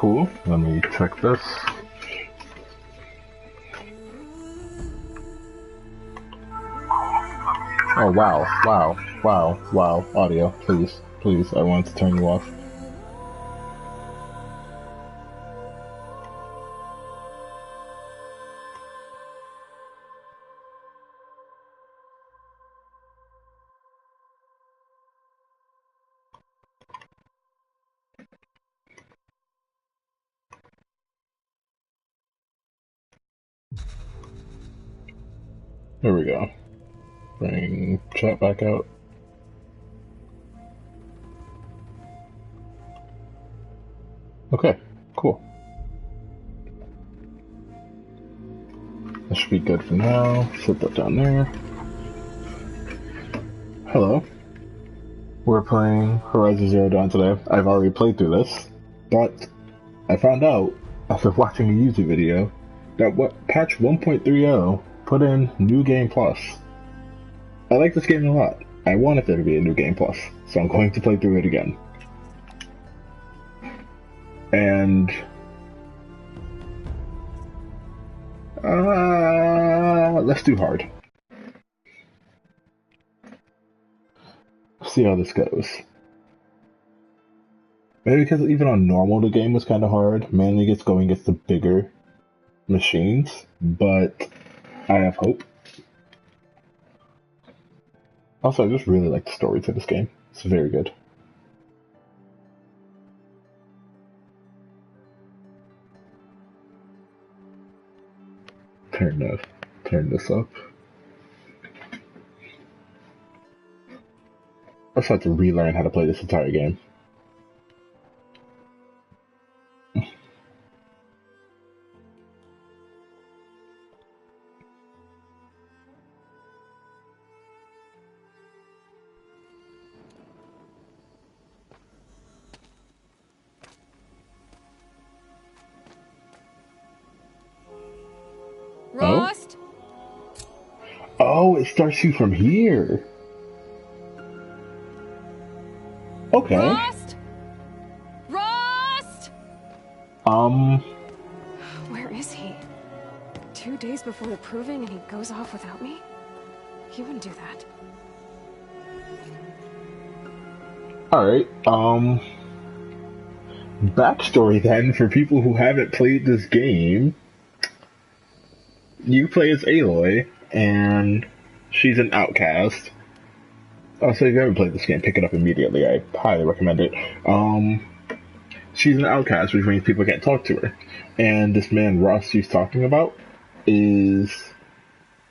cool. Let me check this. Oh wow, wow, wow, wow. Audio, please, please, I want to turn you off. There we go. Bring chat back out. Okay, cool. That should be good for now. Set that down there. Hello. We're playing Horizon Zero Dawn today. I've already played through this, but I found out after watching a YouTube video that what patch 1.30 put in New Game Plus. I like this game a lot. I wanted there to be a New Game Plus, so I'm going to play through it again. And let's do hard. See how this goes. Maybe because even on normal the game was kind of hard. Mainly gets going against the bigger machines, but I have hope. Also, I just really like the story to this game. It's very good. Turn this up. I just had to relearn how to play this entire game. Rost? Oh, it starts you from here. Okay. Rost? Rost? Where is he? 2 days before the proving and he goes off without me? He wouldn't do that. Alright, backstory then for people who haven't played this game. You play as Aloy, and she's an outcast. Also, if you haven't played this game, pick it up immediately. I highly recommend it. She's an outcast, which means people can't talk to her. And this man Rost she's talking about is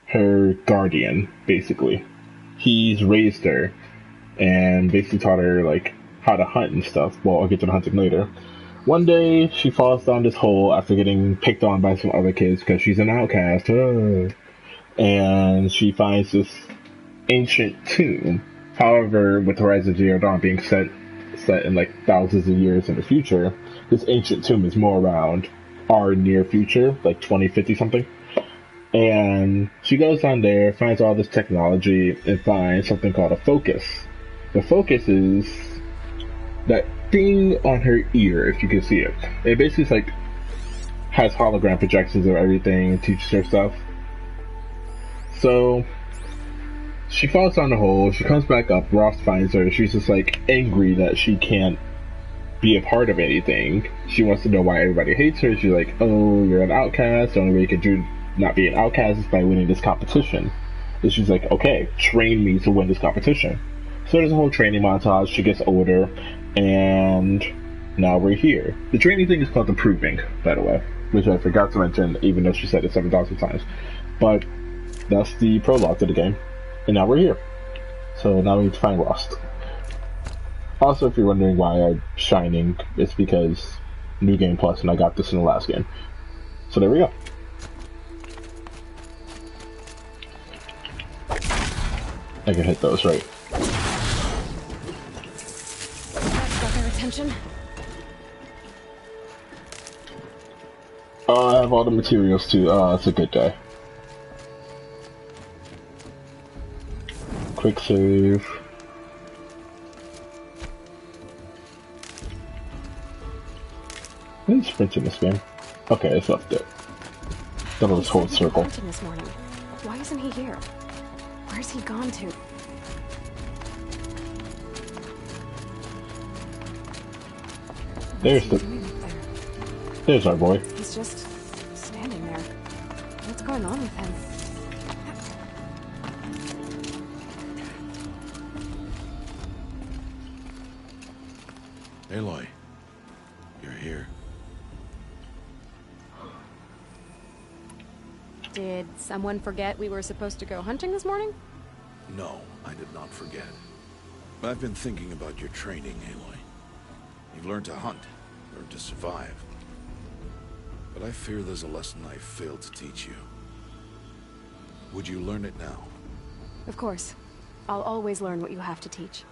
her guardian, basically. He's raised her and basically taught her like how to hunt and stuff. Well, I'll get to the hunting later. One day, she falls down this hole after getting picked on by some other kids because she's an outcast. And she finds this ancient tomb. However, with Horizon Zero Dawn being set in like thousands of years in the future, this ancient tomb is more around our near future, like 2050 something. And she goes down there, finds all this technology, and finds something called a focus. The focus is that thing on her ear, if you can see it. It basically is like has hologram projections of everything and teaches her stuff. So she falls down the hole, she comes back up, Rost finds her, she's just like angry that she can't be a part of anything. She wants to know why everybody hates her. She's like, oh, you're an outcast, the only way you can do not be an outcast is by winning this competition. And she's like, okay, train me to win this competition. So there's a whole training montage, she gets older, and now we're here. The training thing is called the Proving, by the way, which I forgot to mention, even though she said it 7,000 times. But that's the prologue to the game, and now we're here. So now we need to find Rost. Also, if you're wondering why I'm shining, it's because New Game Plus, and I got this in the last game. So there we go. I can hit those, right? That's got their attention. I have all the materials too. It's a good day. Quick save. Who's sprints in this game? Okay, it's left it. Double He this whole said we were circle. hunting this morning. Why isn't he here? Where's he gone to? There's What's he the. doing up there? There's our boy. He's just standing there. What's going on with him? Aloy, you're here. Did someone forget we were supposed to go hunting this morning? No, I did not forget. I've been thinking about your training, Aloy. You've learned to hunt, learned to survive. But I fear there's a lesson I failed to teach you. Would you learn it now? Of course. I'll always learn what you have to teach.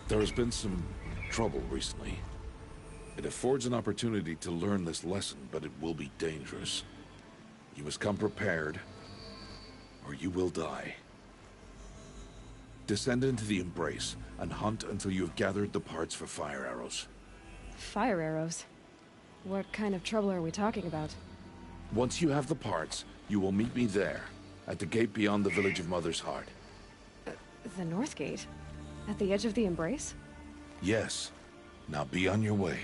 There has been some trouble recently. It affords an opportunity to learn this lesson, but it will be dangerous. You must come prepared, or you will die. Descend into the Embrace, and hunt until you have gathered the parts for fire arrows. Fire arrows? What kind of trouble are we talking about? Once you have the parts, you will meet me there, at the gate beyond the village of Mother's Heart. The North Gate? At the edge of the Embrace? Yes. Now be on your way.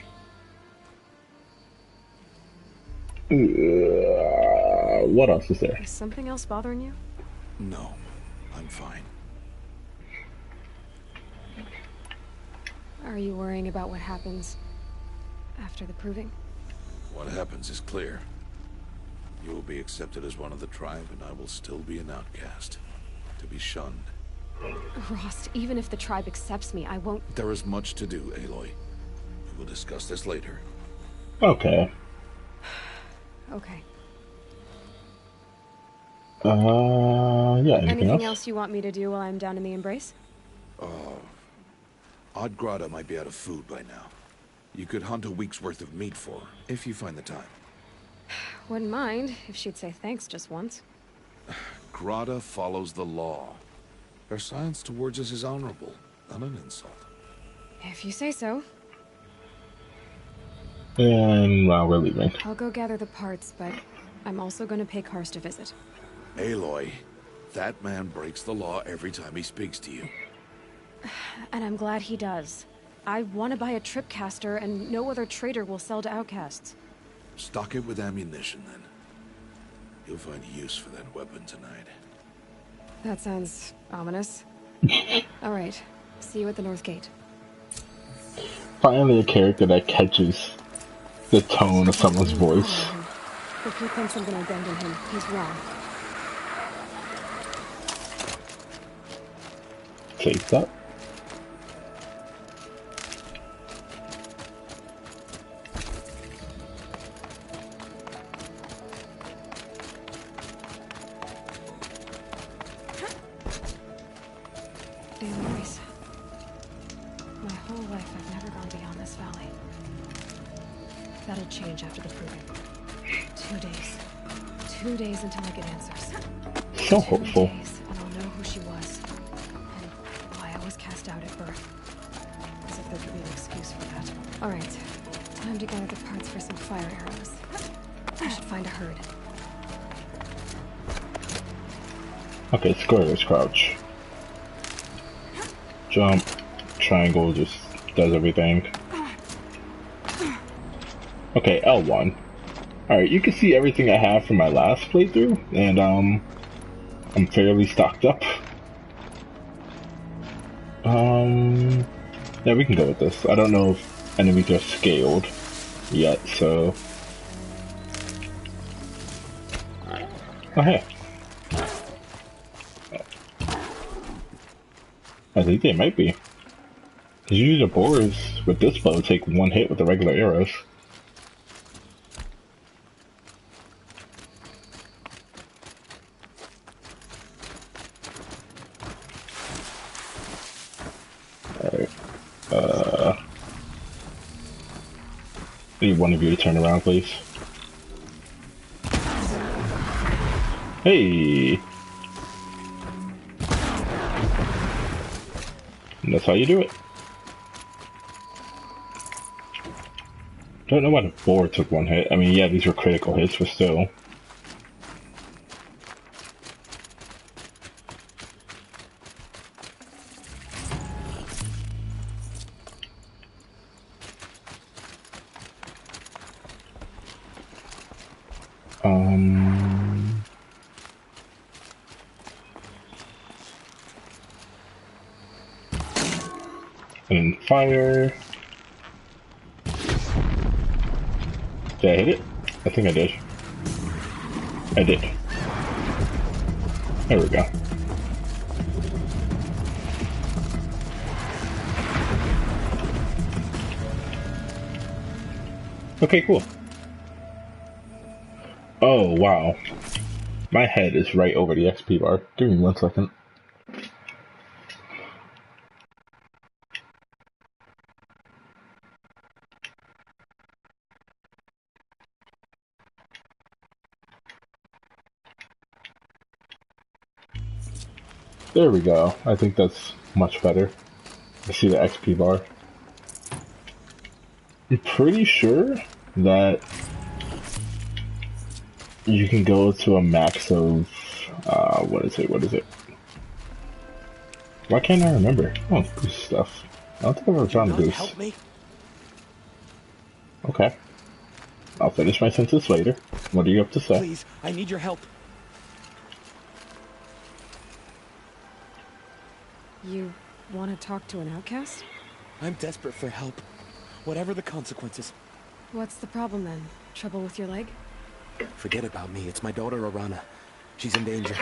What else is there? Is something else bothering you? No, I'm fine. Are you worrying about what happens after the proving? What happens is clear. You will be accepted as one of the tribe, and I will still be an outcast. To be shunned. Rost, even if the tribe accepts me, I won't... There is much to do, Aloy. We will discuss this later. Okay. Okay. Yeah, Anything else you want me to do while I'm down in the Embrace? Odd Grata might be out of food by now. You could hunt a week's worth of meat for her, if you find the time. Wouldn't mind if she'd say thanks just once. Grata follows the law. Her silence towards us is honorable, not an insult. If you say so. And now we're leaving. I'll go gather the parts, but I'm also going to pay Karst a visit. Aloy, that man breaks the law every time he speaks to you. And I'm glad he does. I want to buy a tripcaster, and no other trader will sell to outcasts. Stock it with ammunition, then. You'll find use for that weapon tonight. That sounds ominous. All right. See you at the North Gate. Finally a character that catches the tone of someone's voice. If he thinks I'm going to abandon him, he's wrong. Take that. Anyways, my whole life I've never gone beyond this valley. That'll change after the proving. 2 days. 2 days until I get answers. So 2 hopeful. days, and I'll know who she was. And why I was cast out at birth. As if there could be an excuse for that. Alright. Time to gather the parts for some fire arrows. I should find a herd. Okay, square is crouch. Jump. Triangle just does everything. Okay, L1. Alright, you can see everything I have from my last playthrough, and I'm fairly stocked up. Yeah, we can go with this. I don't know if enemies are scaled yet, so... Oh, hey. I think they might be. Because usually the boars with this bow take one hit with the regular arrows. Alright. Need one of you to turn around, please. Hey! And that's how you do it. Don't know why the board took one hit. I mean, yeah, these were critical hits, but still. And fire. Did I hit it? I think I did. I did. There we go. Okay, cool. Oh, wow. My head is right over the XP bar. Give me 1 second. There we go. I think that's much better. I see the XP bar. I'm pretty sure that you can go to a max of, what is it? Why can't I remember? Oh, goose stuff. I don't think I've ever found a goose. Help me? Okay. I'll finish my sentence later. What are you up to say? Please, I need your help. You want to talk to an outcast? I'm desperate for help. Whatever the consequences. What's the problem then? Trouble with your leg? Forget about me. It's my daughter, Arana. She's in danger.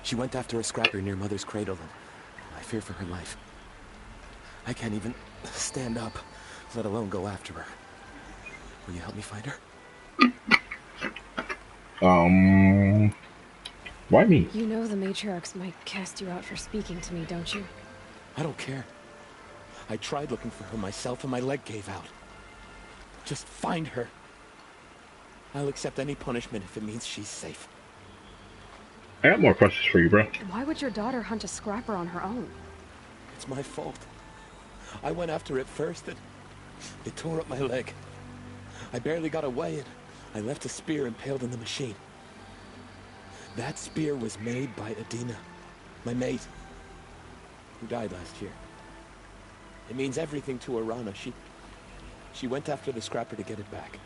She went after a scrapper near Mother's cradle, and I fear for her life. I can't even stand up, let alone go after her. Will you help me find her? Why me? You know the matriarchs might cast you out for speaking to me, don't you? I don't care. I tried looking for her myself and my leg gave out. Just find her. I'll accept any punishment if it means she's safe. I got more questions for you, bro. Why would your daughter hunt a scrapper on her own? It's my fault. I went after it first and it tore up my leg. I barely got away and I left a spear impaled in the machine. That spear was made by Adina, my mate, who died last year. It means everything to Arana. She went after the scrapper to get it back.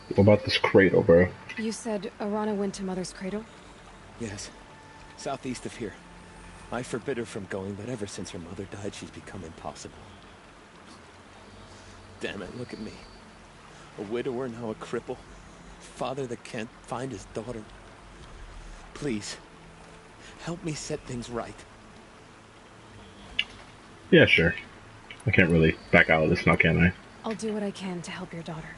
What about this cradle, bro? You said Arana went to Mother's cradle? Yes, southeast of here. I forbid her from going, but ever since her mother died, she's become impossible. Damn it, look at me. A widower, now a cripple. Father that can't find his daughter. Please, help me set things right. Yeah, sure. I can't really back out of this now, can I? I'll do what I can to help your daughter.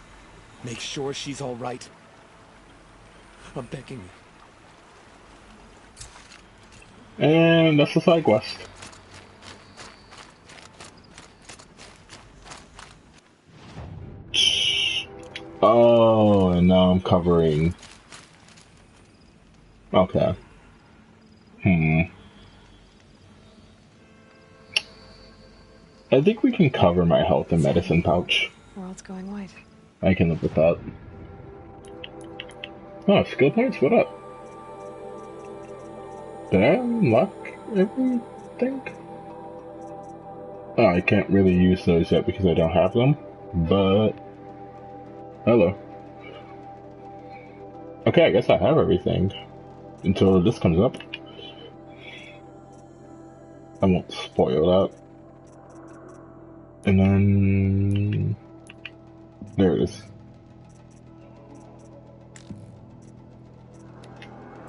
Make sure she's all right. I'm begging you. And that's the side quest. Oh, and now I'm covering. Okay. I think we can cover my health and medicine pouch. World's going white. I can live with that. Oh, skill points? What up? Did I unlock everything? Oh, I can't really use those yet because I don't have them, but... Hello. Okay, I guess I have everything. Until this comes up. I won't spoil that. And then... There it is.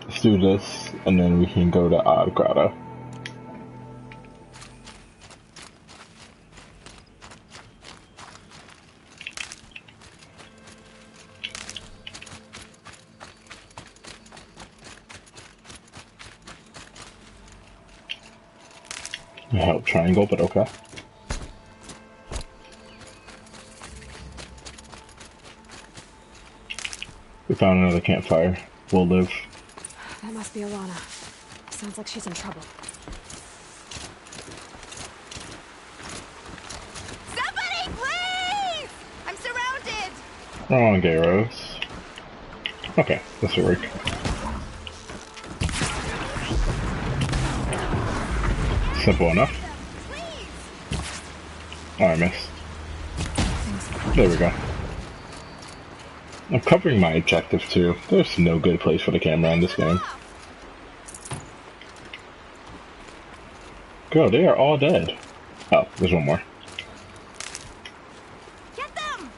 Let's do this, and then we can go to Odd Grotto. Help triangle, but okay. We found another campfire. We'll live. That must be Arana. Sounds like she's in trouble. Somebody, please! Wrong arrows. Okay, this will work. Simple enough. Oh, I missed. There we go. I'm covering my objective too. There's no good place for the camera in this game. Girl, they are all dead. Oh, there's one more. Get them!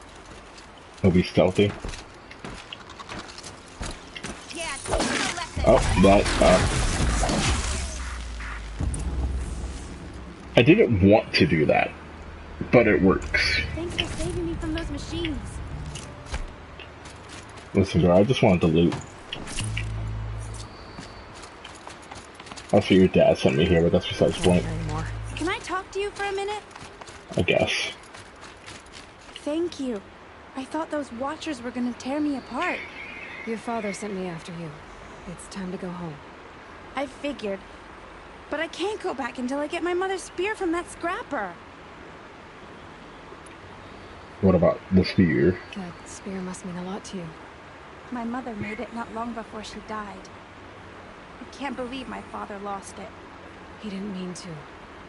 He'll be stealthy. Yeah, teach them a lesson. Oh, that, I didn't want to do that, but it works. Thanks for saving me from those machines. Listen, girl, I just wanted to loot. That's what your dad sent me here, but that's besides the point. Anymore. Can I talk to you for a minute? I guess. Thank you. I thought those Watchers were gonna tear me apart. Your father sent me after you. It's time to go home. I figured. But I can't go back until I get my mother's spear from that scrapper. What about the spear? That spear must mean a lot to you. My mother made it not long before she died. I can't believe my father lost it. He didn't mean to.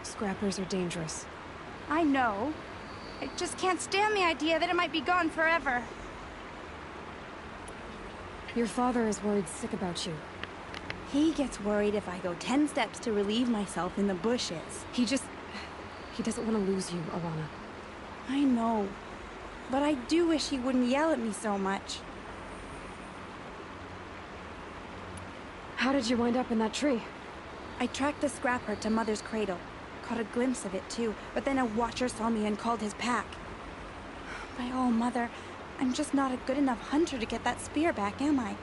Scrappers are dangerous. I know. I just can't stand the idea that it might be gone forever. Your father is worried sick about you. He gets worried if I go 10 steps to relieve myself in the bushes. He doesn't want to lose you, Alana. I know. But I do wish he wouldn't yell at me so much. How did you wind up in that tree? I tracked the scrapper to Mother's cradle. Caught a glimpse of it too, but then a Watcher saw me and called his pack. My oh, Mother, I'm just not a good enough hunter to get that spear back, am I?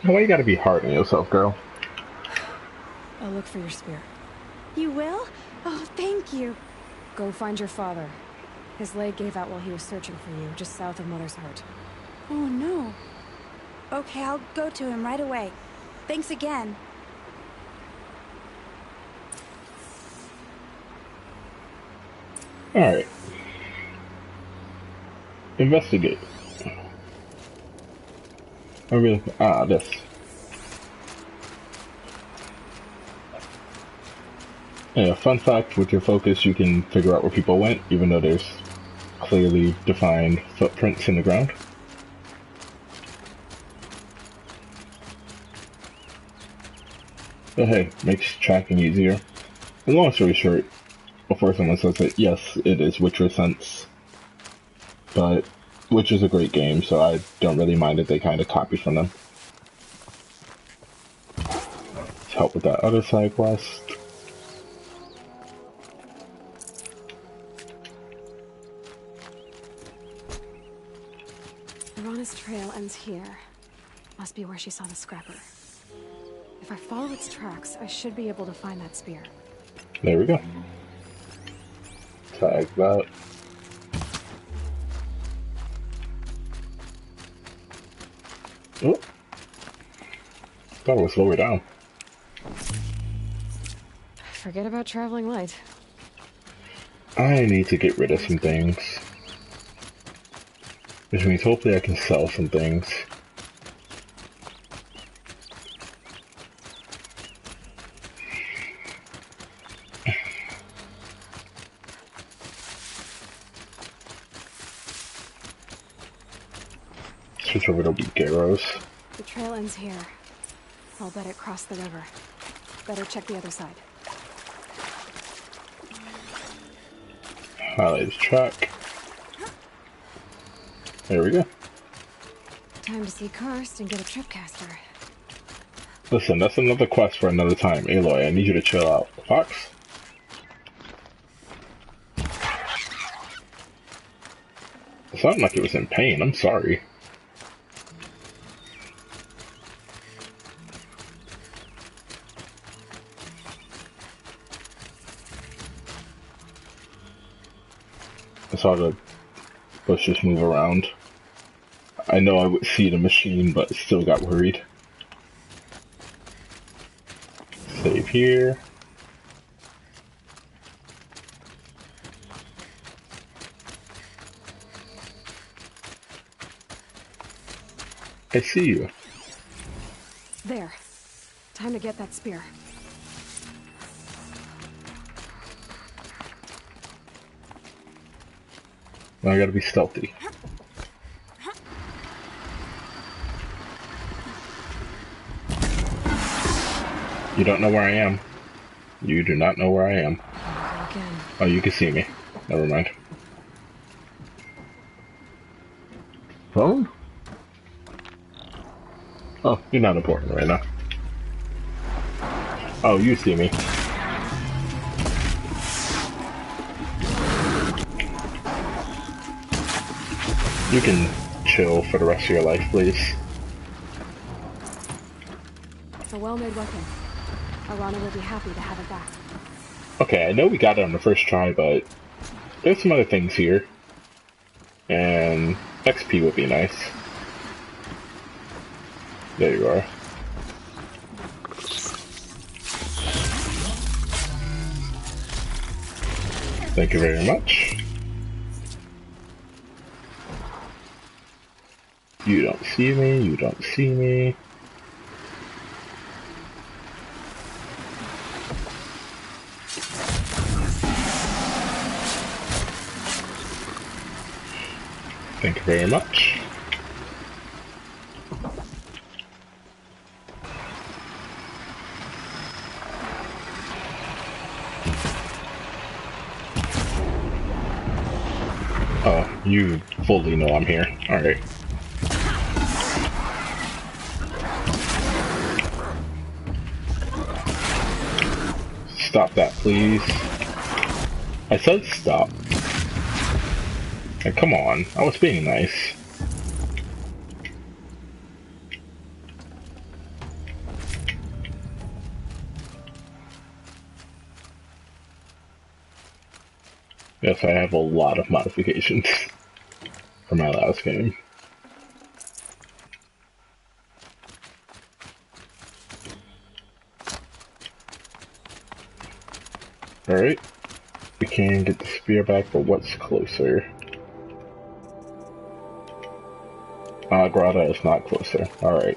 Why you gotta be hard on yourself, girl? I'll look for your spear. You will? Oh, thank you. Go find your father. His leg gave out while he was searching for you, just south of Mother's Heart. Oh, no. Okay, I'll go to him right away. Thanks again. Alright. Investigate. This. Yeah, fun fact, with your focus you can figure out where people went, even though there's clearly defined footprints in the ground. But hey, makes tracking easier. And long story short, before someone says it, yes, it is Witcher Sense. But Witcher's a great game, so I don't really mind if they kind of copy from them. Let's help with that other side quest. Alana's trail ends here. Must be where she saw the scrapper. If I follow its tracks, I should be able to find that spear. There we go. Tag that. Oh. Thought it was lower down. Forget about traveling light. I need to get rid of some things. Which means hopefully I can sell some things. Switch over to weak arrows. The trail ends here. I'll bet it crossed the river. Better check the other side. Highlight his track. There we go. Time to see Karst and get a tripcaster. Listen, that's another quest for another time. Aloy, I need you to chill out. Fox? It sounded like it was in pain. I'm sorry. I saw the bushes move around. I know I would see the machine, but still got worried. Save here. I see you. There. Time to get that spear. Now I gotta be stealthy. You don't know where I am. You do not know where I am. Again. Oh, you can see me. Never mind. Phone? Oh, you're not important right now. Oh, you see me. You can chill for the rest of your life, please. It's a well-made weapon. Arana will be happy to have it back. Okay, I know we got it on the first try, but there's some other things here. And XP would be nice. There you are. Thank you very much. You don't see me, you don't see me. Thank you very much. Oh, you fully know I'm here. Alright. Stop that, please. I said stop. Hey, come on. I was being nice. Yes, I have a lot of modifications from my last game. Alright. We can get the spear back, but what's closer? Grotto is not closer. Alright.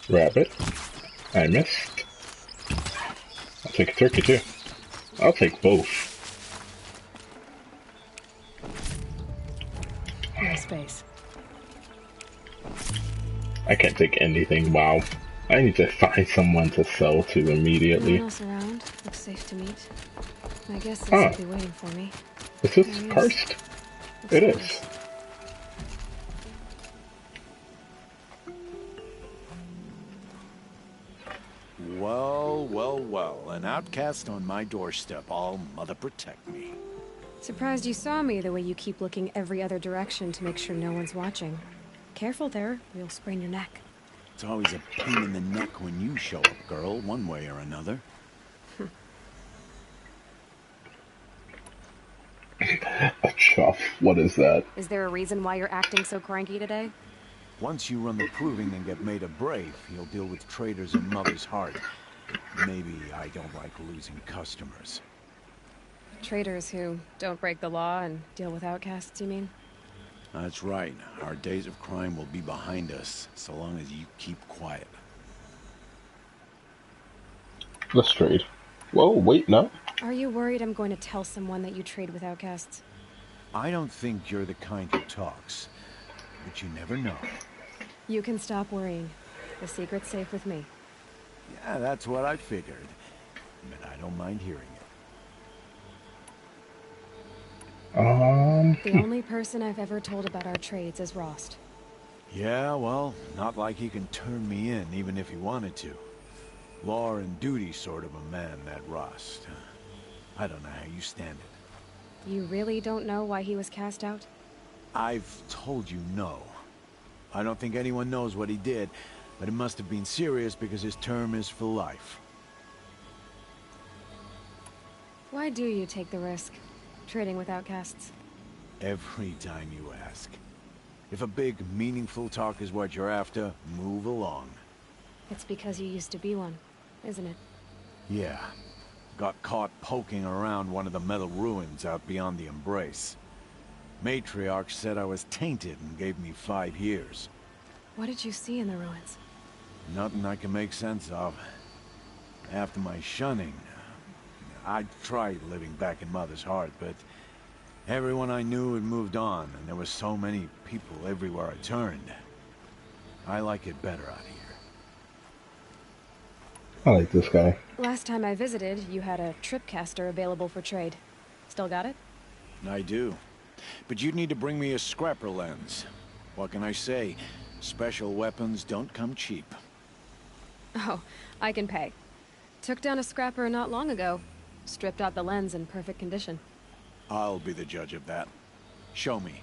Rabbit. I missed. I'll take a turkey too. I'll take both. No space. I can't take anything. Wow. I need to find someone to sell to No immediately. one else around. Looks safe to meet. I guess this Ah. will be waiting for me. Is this There he is. cursed? Looks It like is. Well, well, well. An outcast on my doorstep. All mother protect me. Surprised you saw me the way you keep looking every other direction to make sure no one's watching. Careful there, or you'll sprain your neck. It's always a pain in the neck when you show up, girl, one way or another. A chuff. What is that? Is there a reason why you're acting so cranky today? Once you run the proving and get made a brave, you'll deal with traitors in Mother's Heart. Maybe I don't like losing customers. Traitors who don't break the law and deal with outcasts, you mean? That's right. Our days of crime will be behind us, so long as you keep quiet. Let's trade. Whoa, wait, no. Are you worried I'm going to tell someone that you trade with outcasts? I don't think you're the kind who talks, but you never know. You can stop worrying. The secret's safe with me. Yeah, that's what I figured. But I don't mind hearing it. The only person I've ever told about our trades is Rost. Yeah, well, not like he can turn me in, even if he wanted to. Law and duty sort of a man, that Rost. I don't know how you stand it. You really don't know why he was cast out? I've told you no. I don't think anyone knows what he did, but it must have been serious because his term is for life. Why do you take the risk, trading with outcasts? Every time you ask. If a big, meaningful talk is what you're after, move along. It's because you used to be one, isn't it? Yeah. Got caught poking around one of the metal ruins out beyond the Embrace. Matriarch said I was tainted and gave me 5 years. What did you see in the ruins? Nothing I can make sense of. After my shunning, I tried living back in Mother's heart, but everyone I knew had moved on, and there were so many people everywhere I turned. I like it better out here. I like this guy. Last time I visited, you had a tripcaster available for trade. Still got it? I do. But you'd need to bring me a scrapper lens. What can I say? Special weapons don't come cheap. Oh, I can pay. Took down a scrapper not long ago. Stripped out the lens in perfect condition. I'll be the judge of that. Show me.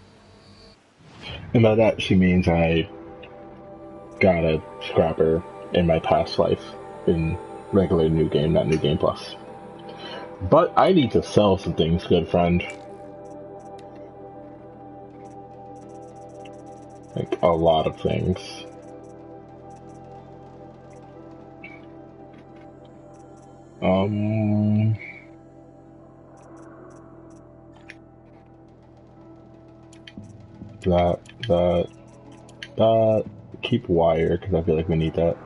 And by that, she means I got a scrapper in my past life in regular New Game, not New Game Plus. But I need to sell some things, good friend. Like, a lot of things. That. Keep wire, because I feel like we need that.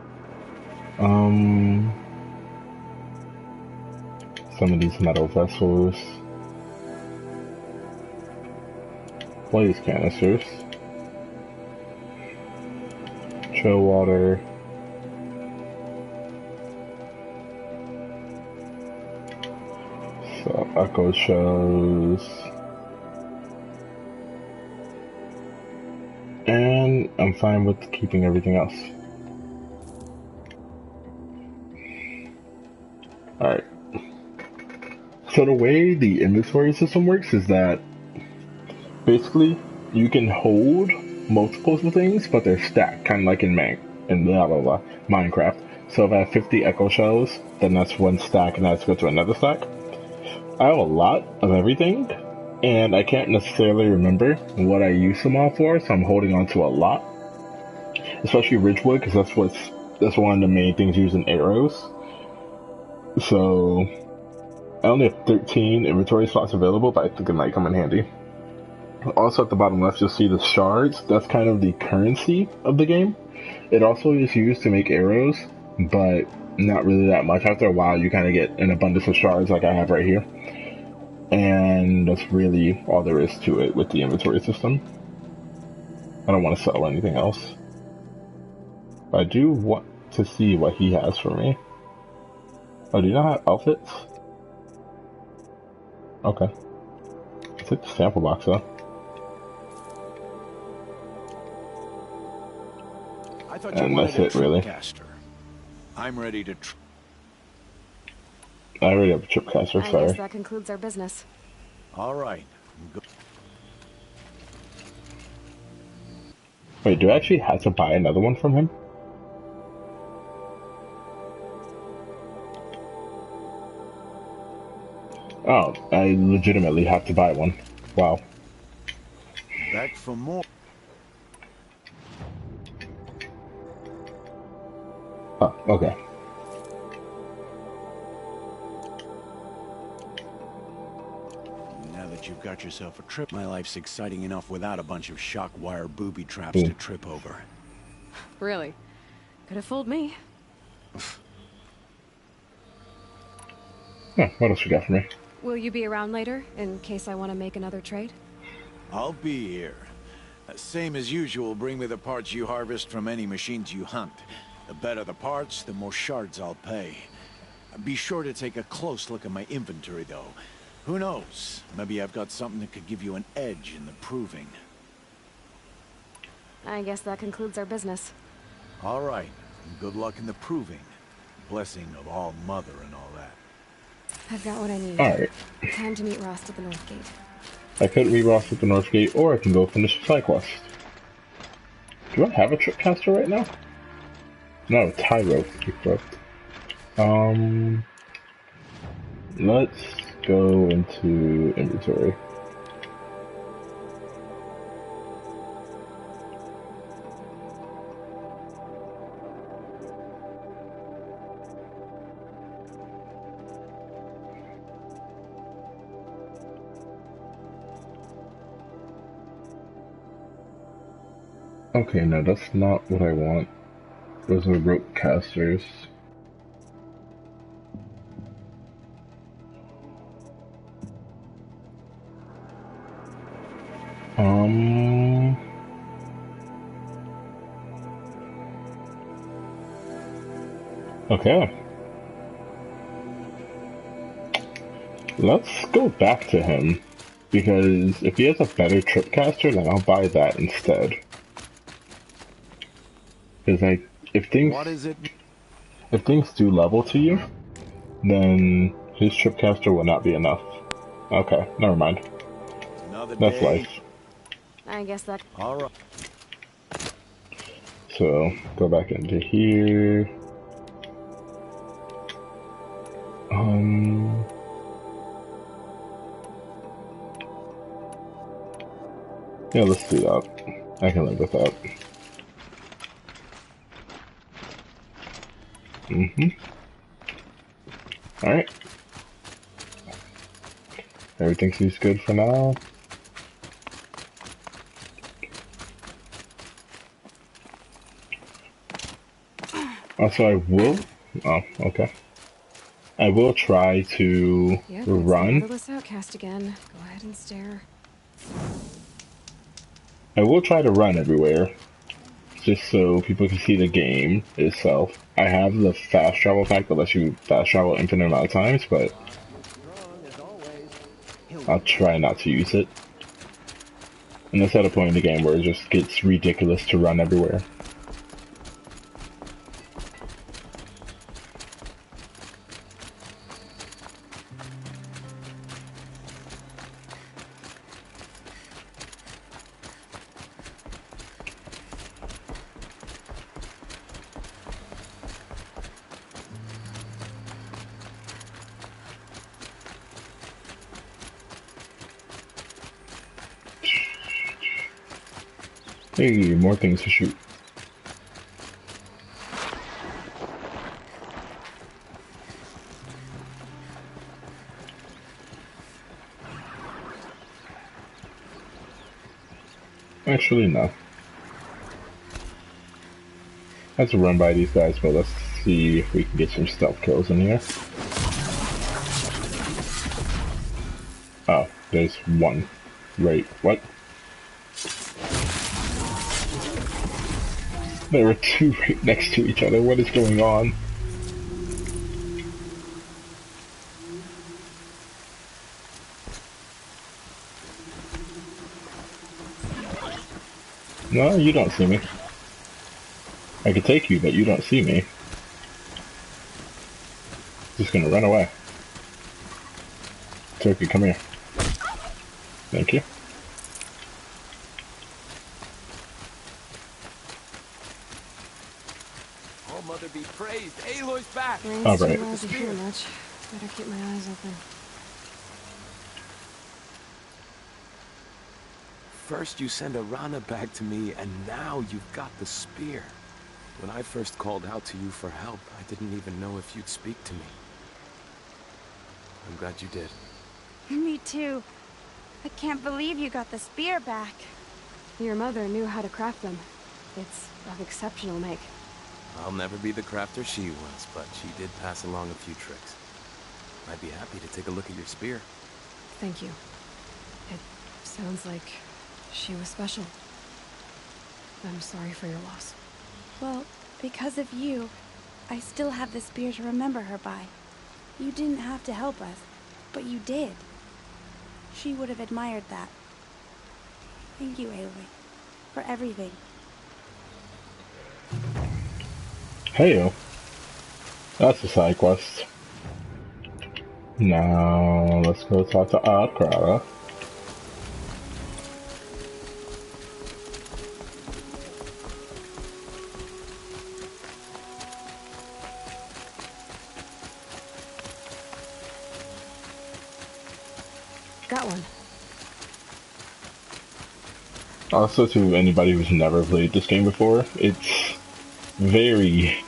Some of these metal vessels. Blaze canisters. Chill water. So, echo shows. And I'm fine with keeping everything else. Alright. So the way the inventory system works is that basically you can hold multiples of things, but they're stacked, kind of like in Minecraft. So if I have 50 echo shells, then that's one stack and I have to go to another stack. I have a lot of everything, and I can't necessarily remember what I use them all for, so I'm holding on to a lot. Especially Ridgewood, because that's one of the main things used in arrows. So I only have 13 inventory slots available, but I think it might come in handy. Also at the bottom left, you'll see the shards. That's kind of the currency of the game. It also is used to make arrows, but not really that much. After a while, you kind of get an abundance of shards like I have right here. And that's really all there is to it with the inventory system. I don't want to sell anything else. But I do want to see what he has for me. Oh, do you not have outfits? Okay. Let's hit the sample box though. I thought you And wanted that's a it, really. tripcaster. I'm ready to I already have a tripcaster, I sorry. guess that concludes our business. All right. Wait, do I actually have to buy another one from him? Oh, I legitimately have to buy one. Wow. Back for more. Oh, okay. Now that you've got yourself a trip, my life's exciting enough without a bunch of shock wire booby traps to trip over. Really? Could have fooled me. Huh, what else you got for me? Will you be around later, in case I want to make another trade? I'll be here. Same as usual, bring me the parts you harvest from any machines you hunt. The better the parts, the more shards I'll pay. Be sure to take a close look at my inventory, though. Who knows? Maybe I've got something that could give you an edge in the proving. I guess that concludes our business. All right. Good luck in the proving. Blessing of All Mother and all that. I've got what I need. Alright. Time to meet Rost at the North Gate. I could meet Ross at the North Gate, or I can go finish the side quest. Do I have a tripcaster right now? No, tie rope. Let's go into inventory. Okay, no, that's not what I want. Those are rope casters. Okay. Let's go back to him. Because if he has a better tripcaster, then I'll buy that instead. Because if things What is it? if things do level to you, then his tripcaster will not be enough. Okay, never mind. Another That's day. life. I guess that. All right. So go back into here. Yeah, let's do that. I can live with that. Alright. Everything seems good for now. Also, I will... Oh, okay. I will try to Yep, run. it's the Motherless Outcast again. Go ahead and stare. I will try to run everywhere. Just so people can see the game itself. I have the fast travel pack that lets you fast travel infinite amount of times, but I'll try not to use it. And that's at a point in the game where it just gets ridiculous to run everywhere. Hey, more things to shoot. Actually, no. I have to run by these guys, but let's see if we can get some stealth kills in here. Oh, there's one. Right, what? There were two right next to each other. What is going on? No, you don't see me. I can take you, but you don't see me. Just gonna run away. Turkey, come here. Thank you. Oh, Mother be praised. Aloy's back. Brain's All too right. loud to hear much. Better keep my eyes open. First you send Arana back to me, and now you've got the spear. When I first called out to you for help, I didn't even know if you'd speak to me. I'm glad you did. Me too. I can't believe you got the spear back. Your mother knew how to craft them. It's of exceptional make. I'll never be the crafter she was, but she did pass along a few tricks. I'd be happy to take a look at your spear. Thank you. It sounds like she was special. I'm sorry for your loss. Well, because of you, I still have the spear to remember her by. You didn't have to help us, but you did. She would have admired that. Thank you, Aloy, for everything. Heyo. That's a side quest. Now, let's go talk to Oddcrawler. Got one. Also, to anybody who's never played this game before, it's very,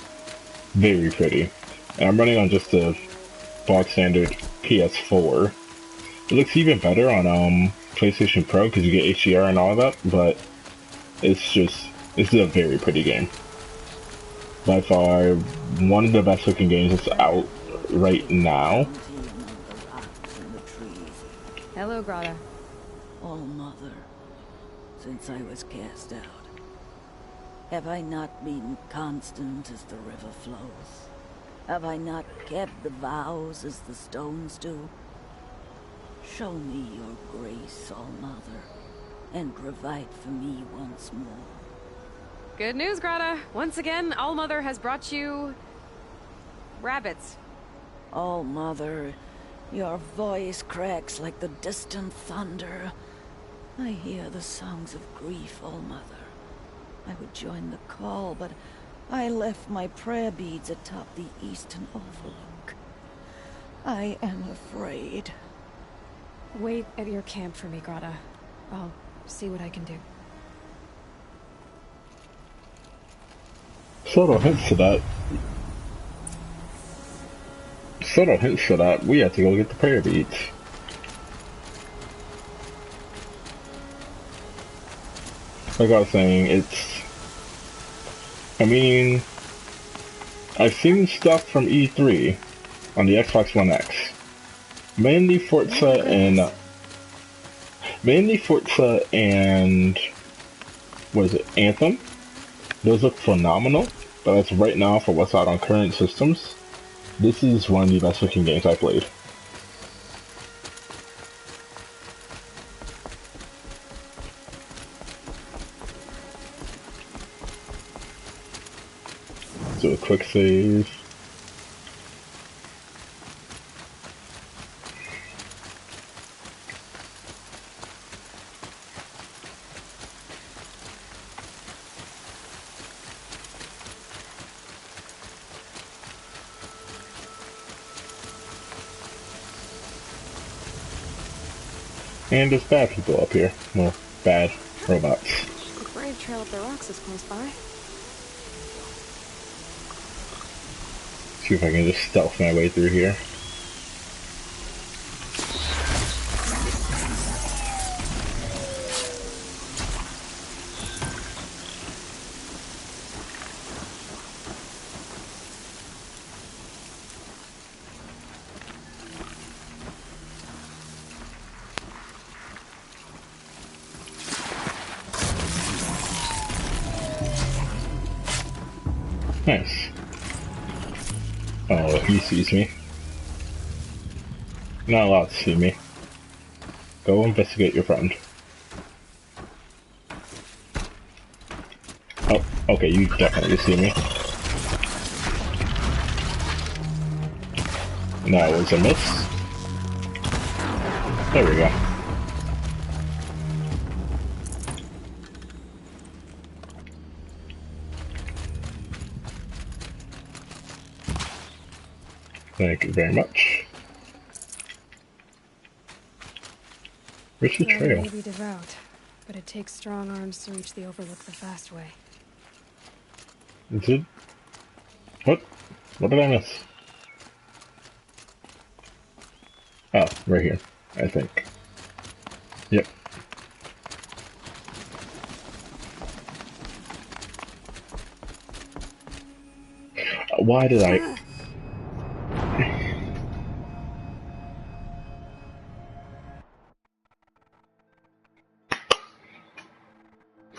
very pretty. And I'm running on just a bog standard PS4. It looks even better on PlayStation Pro because you get HDR and all of that, but it's a very pretty game. By far, one of the best looking games that's out right now. Hello, Grata. Oh, Mother, since I was cast out, have I not been constant as the river flows? Have I not kept the vows as the stones do? Show me your grace, All Mother, and provide for me once more. Good news, Grata. Once again, All Mother has brought you... rabbits. All Mother, your voice cracks like the distant thunder. I hear the songs of grief, All Mother. I would join the call, but I left my prayer beads atop the eastern overlook. I am afraid. Wait at your camp for me, Grata. I'll see what I can do. Subtle hints to that. Subtle hints to that. We have to go get the prayer beads. Like I was saying, I mean, I've seen stuff from E3 on the Xbox One X. Mainly Forza and what is it, Anthem? Those look phenomenal, but that's right now for what's out on current systems. This is one of the best looking games I played. Do a quick save. And there's bad people up here. Well, bad robots. The brave trail up the rocks is close by. See if I can just stealth my way through here. Nice. Oh, he sees me. Not allowed to see me. Go investigate your friend. Oh, okay, you definitely see me. That was a miss. There we go. Thank you very much. Where's the trail? It may be devout, but it takes strong arms to reach the Overlook the fast way. Is it? What? What did I miss? Oh, right here, I think. Yep. Why did I...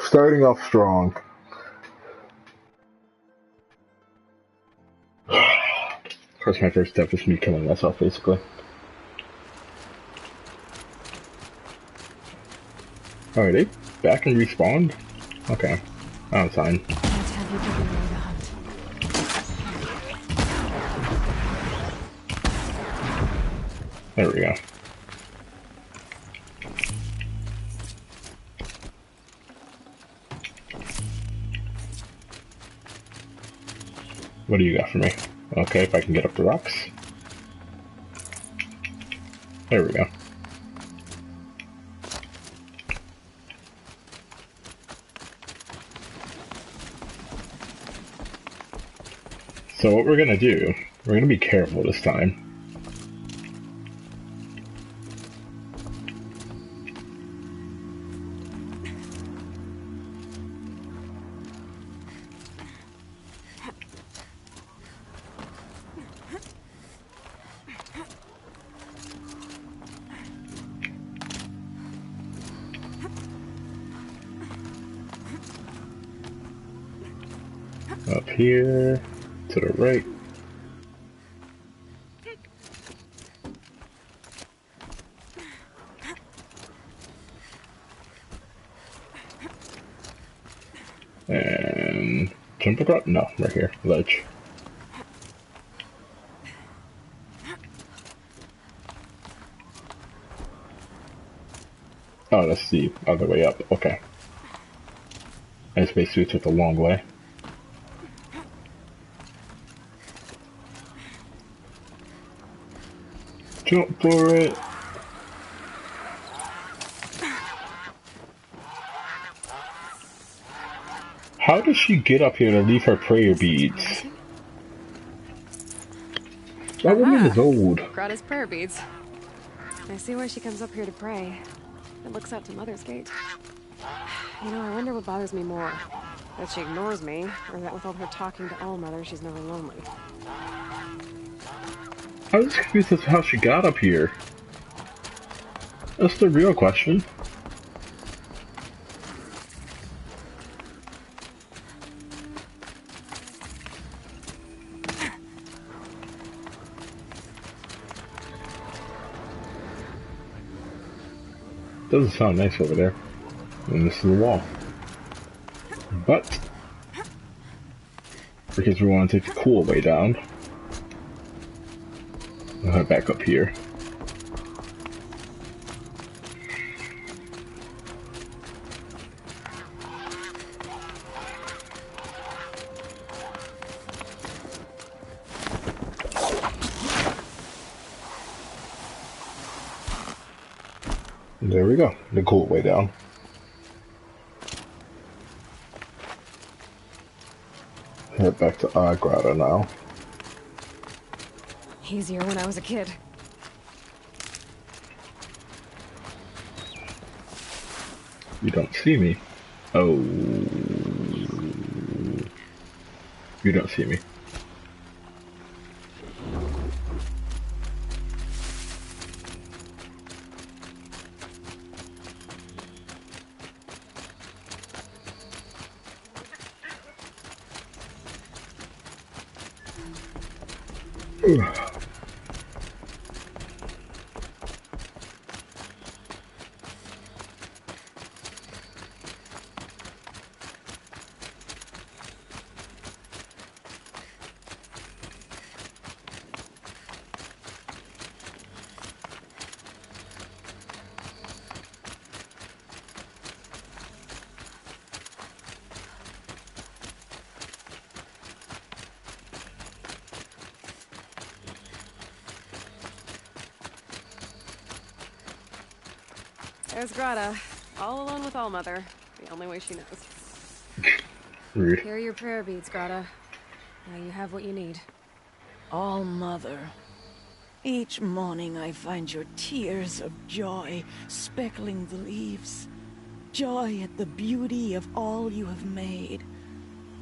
Starting off strong. Of course, my first step is me killing myself, basically. Alright, back and respawned? Okay. That's fine. Let's have you begin the hunt. There we go. What do you got for me? Okay, if I can get up the rocks. There we go. So what we're gonna do, we're gonna be careful this time. Up here, to the right. And jump across? No, right here, ledge. Oh, that's the other way up, okay. I just basically took the long way. Jump for it! How does she get up here to leave her prayer beads? That woman is old. Grata's prayer beads. I see why she comes up here to pray. It looks out to Mother's Gate. You know, I wonder what bothers me more. That she ignores me, or that with all her talking to All-Mother, she's never lonely. I was confused as to how she got up here. That's the real question. Doesn't sound nice over there. And this is the wall. But, because we want to take the cool way down, I'll head back up here. There we go, the cool way down. Head back to Grata now. Easier when I was a kid. You don't see me. Oh. You don't see me. There's Grata, all alone with All-Mother, the only way she knows. Rude. Here are your prayer beads, Grata. Now you have what you need. All-Mother, each morning I find your tears of joy speckling the leaves. Joy at the beauty of all you have made.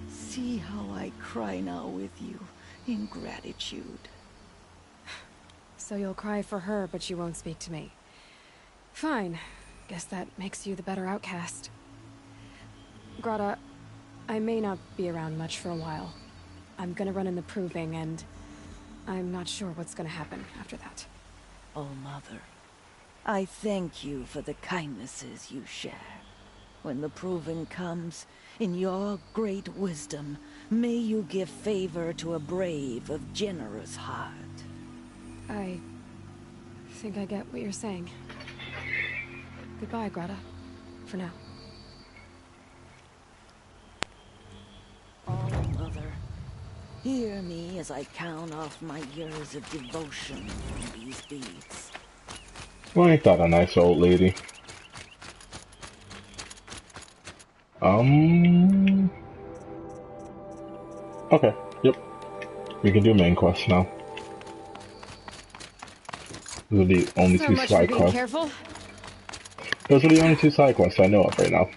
See how I cry now with you in gratitude. So you'll cry for her, but you won't speak to me. Fine. Guess that makes you the better outcast. Grata, I may not be around much for a while. I'm gonna run in the proving, and I'm not sure what's gonna happen after that. All-Mother, I thank you for the kindnesses you share. When the proving comes, in your great wisdom, may you give favor to a brave of generous heart. I think I get what you're saying. Goodbye, Grata. For now. All-Mother, hear me as I count off my years of devotion from these beads. Well, ain't that a nice old lady? Okay, yep. We can do main quests now. Those are the only So two much for side being quests. careful. Those are the only two side quests I know of right now.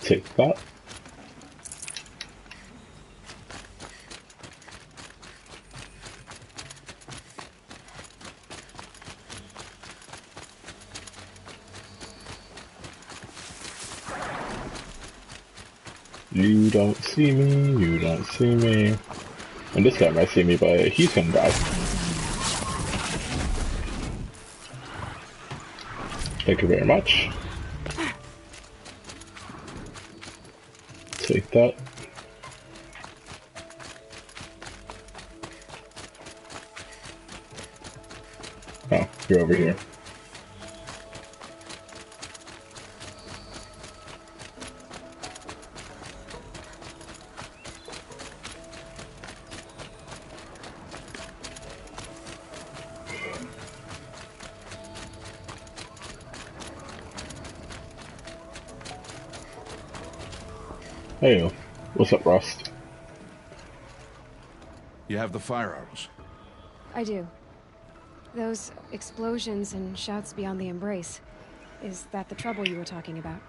Take that. You don't see me, you don't see me. And this guy might see me, but he's gonna die. Thank you very much. Take that. Oh, you're over here. Hey, what's up, Rust? You have the fire arrows. I do. Those explosions and shouts beyond the embrace. Is that the trouble you were talking about?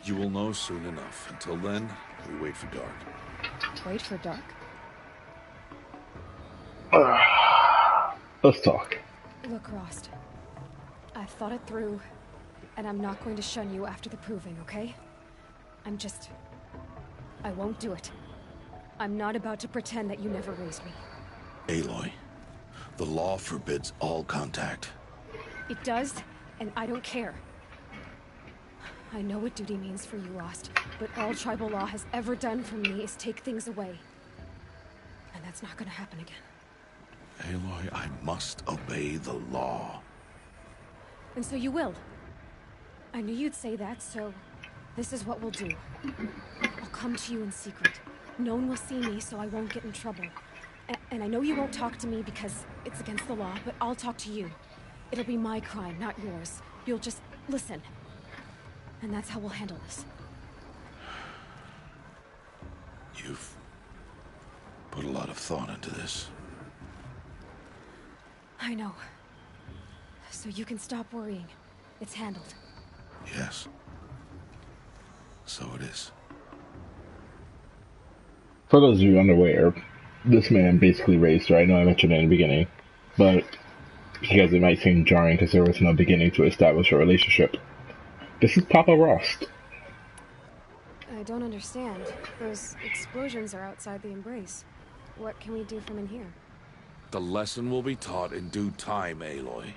You will know soon enough. Until then, we wait for dark. Wait for dark? Let's talk. Look, Rost. I've thought it through, and I'm not going to shun you after the proving, okay? I won't do it. I'm not about to pretend that you never raised me. Aloy, the law forbids all contact. It does, and I don't care. I know what duty means for you, Rost, but all tribal law has ever done for me is take things away. And that's not gonna happen again. Aloy, I must obey the law. And so you will. I knew you'd say that, so this is what we'll do. I'll come to you in secret. No one will see me, so I won't get in trouble. And I know you won't talk to me because it's against the law, but I'll talk to you. It'll be my crime, not yours. You'll just listen. And that's how we'll handle this. You've put a lot of thought into this. I know. So you can stop worrying. It's handled. Yes. So it is. For those of you unaware, this man basically raised her. I know I mentioned it in the beginning, but because it might seem jarring because there was no beginning to establish a relationship. This is Papa Rust. I don't understand. Those explosions are outside the embrace. What can we do from in here? The lesson will be taught in due time, Aloy.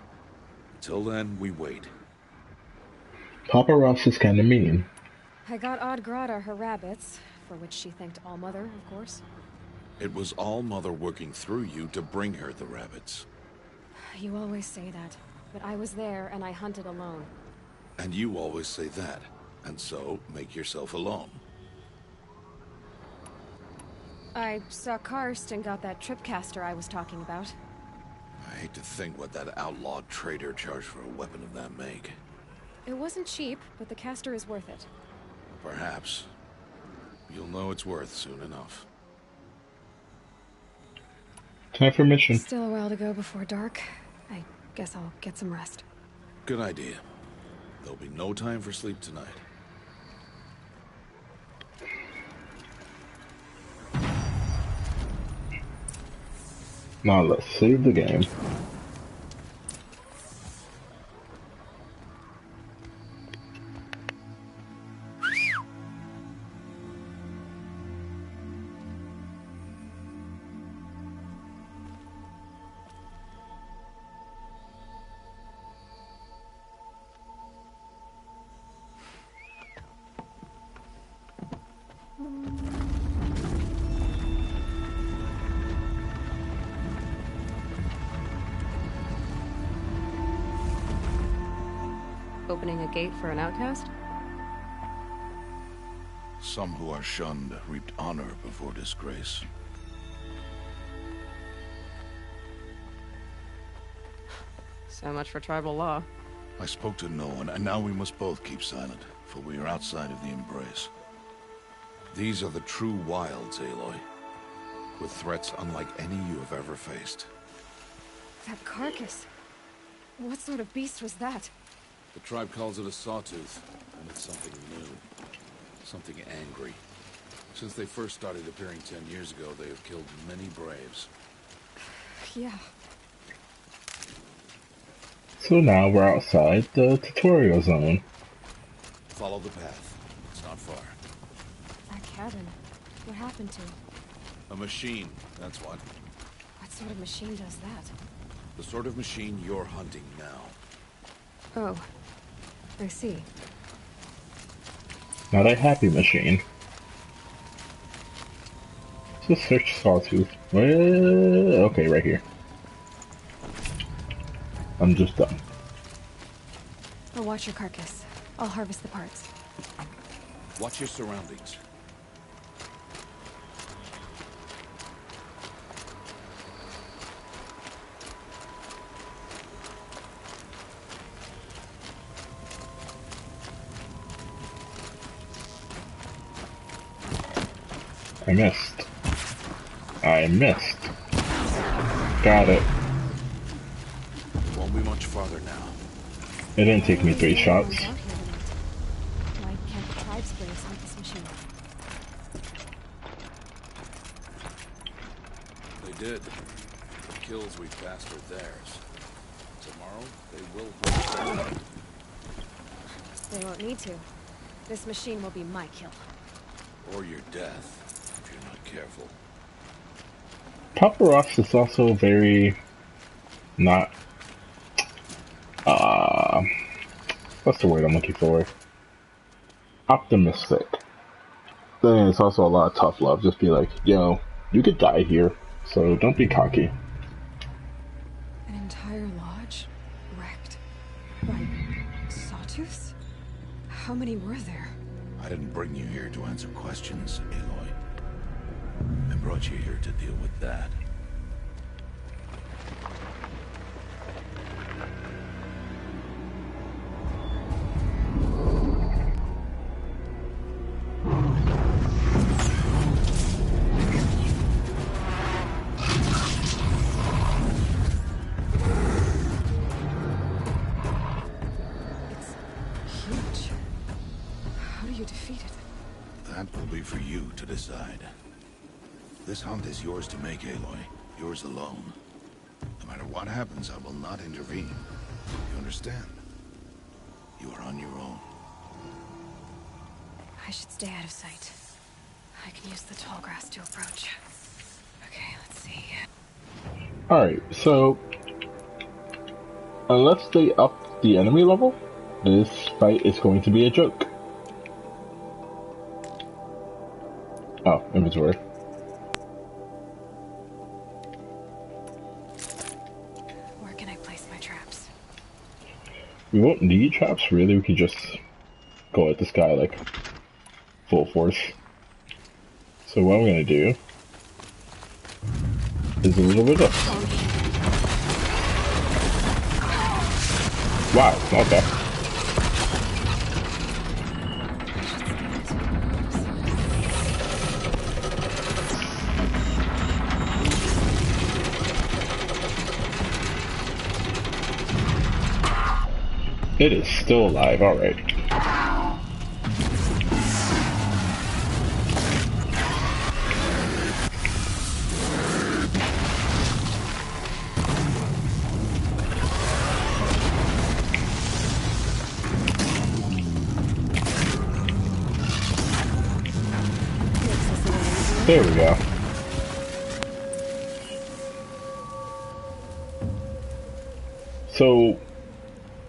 Until then, we wait. Papa Rust is kinda mean. I got Odd Grata her rabbits, for which she thanked Allmother, of course. It was Allmother working through you to bring her the rabbits. You always say that, but I was there and I hunted alone. And you always say that, and so make yourself alone. I saw Karst and got that tripcaster I was talking about. I hate to think what that outlawed trader charged for a weapon of that make. It wasn't cheap, but the caster is worth it. Perhaps. You'll know it's worth soon enough. Time for mission. Still a while to go before dark. I guess I'll get some rest. Good idea. There'll be no time for sleep tonight. Now let's save the game. Opening a gate for an outcast? Some who are shunned reaped honor before disgrace. So much for tribal law. I spoke to no one, and now we must both keep silent, for we are outside of the Embrace. These are the true wilds, Aloy, with threats unlike any you have ever faced. That carcass. What sort of beast was that? The tribe calls it a sawtooth, and it's something new. Something angry. Since they first started appearing 10 years ago, they have killed many braves. Yeah. So now we're outside the tutorial zone. Follow the path. It's not far. That cabin. What happened to it? A machine, that's what. What sort of machine does that? The sort of machine you're hunting now. Oh. I see. Not a happy machine. Let's search Sawtooth. Okay, right here. I'm just done. I'll watch your carcass. I'll harvest the parts. Watch your surroundings. I missed. I missed. Got it. Won't be much farther now. It didn't take me 3 shots. Why can't the tribe spirits hunt this machine? They did. The kills we passed are theirs. Tomorrow, they will hold us. They won't need to. This machine will be my kill. Or your death, if you're not careful. Papa Ross is also very not what's the word I'm looking for? Optimistic. Then it's also a lot of tough love. Just be like, yo, you could die here, so don't be cocky. An entire lodge? Wrecked? By sawtooths? How many were there? I didn't bring you here to answer questions, Aloy. I brought you here to deal with that. It's huge. How do you defeat it? That will be for you to decide. This hunt is yours to make, Aloy. Yours alone. No matter what happens, I will not intervene. You understand? You are on your own. I should stay out of sight. I can use the tall grass to approach. Okay, let's see. Alright, so unless they up the enemy level, this fight is going to be a joke. Oh, inventory. Where can I place my traps? We won't need traps, really. We can just go at this guy like full force. So what I'm gonna do is a little bit of... Wow, okay. It is still alive, alright. There we go. So,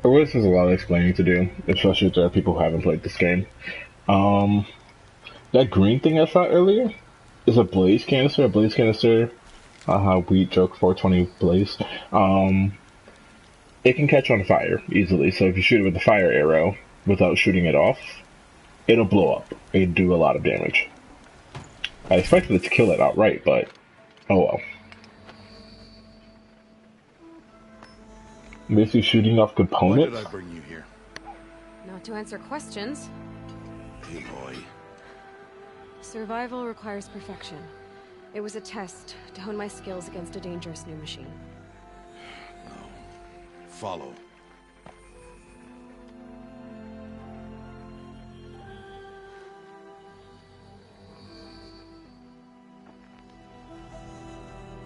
I guess there's a lot of explaining to do, especially if there are people who haven't played this game. That green thing I saw earlier is a blaze canister. A blaze canister, we joke 420 blaze. it can catch on fire easily. So if you shoot it with a fire arrow without shooting it off, it'll blow up and do a lot of damage. I expected it to kill it outright, but oh well. Basically shooting off Why components. did I bring you here? Not to answer questions. Aloy. Survival requires perfection. It was a test to hone my skills against a dangerous new machine. No. Follow.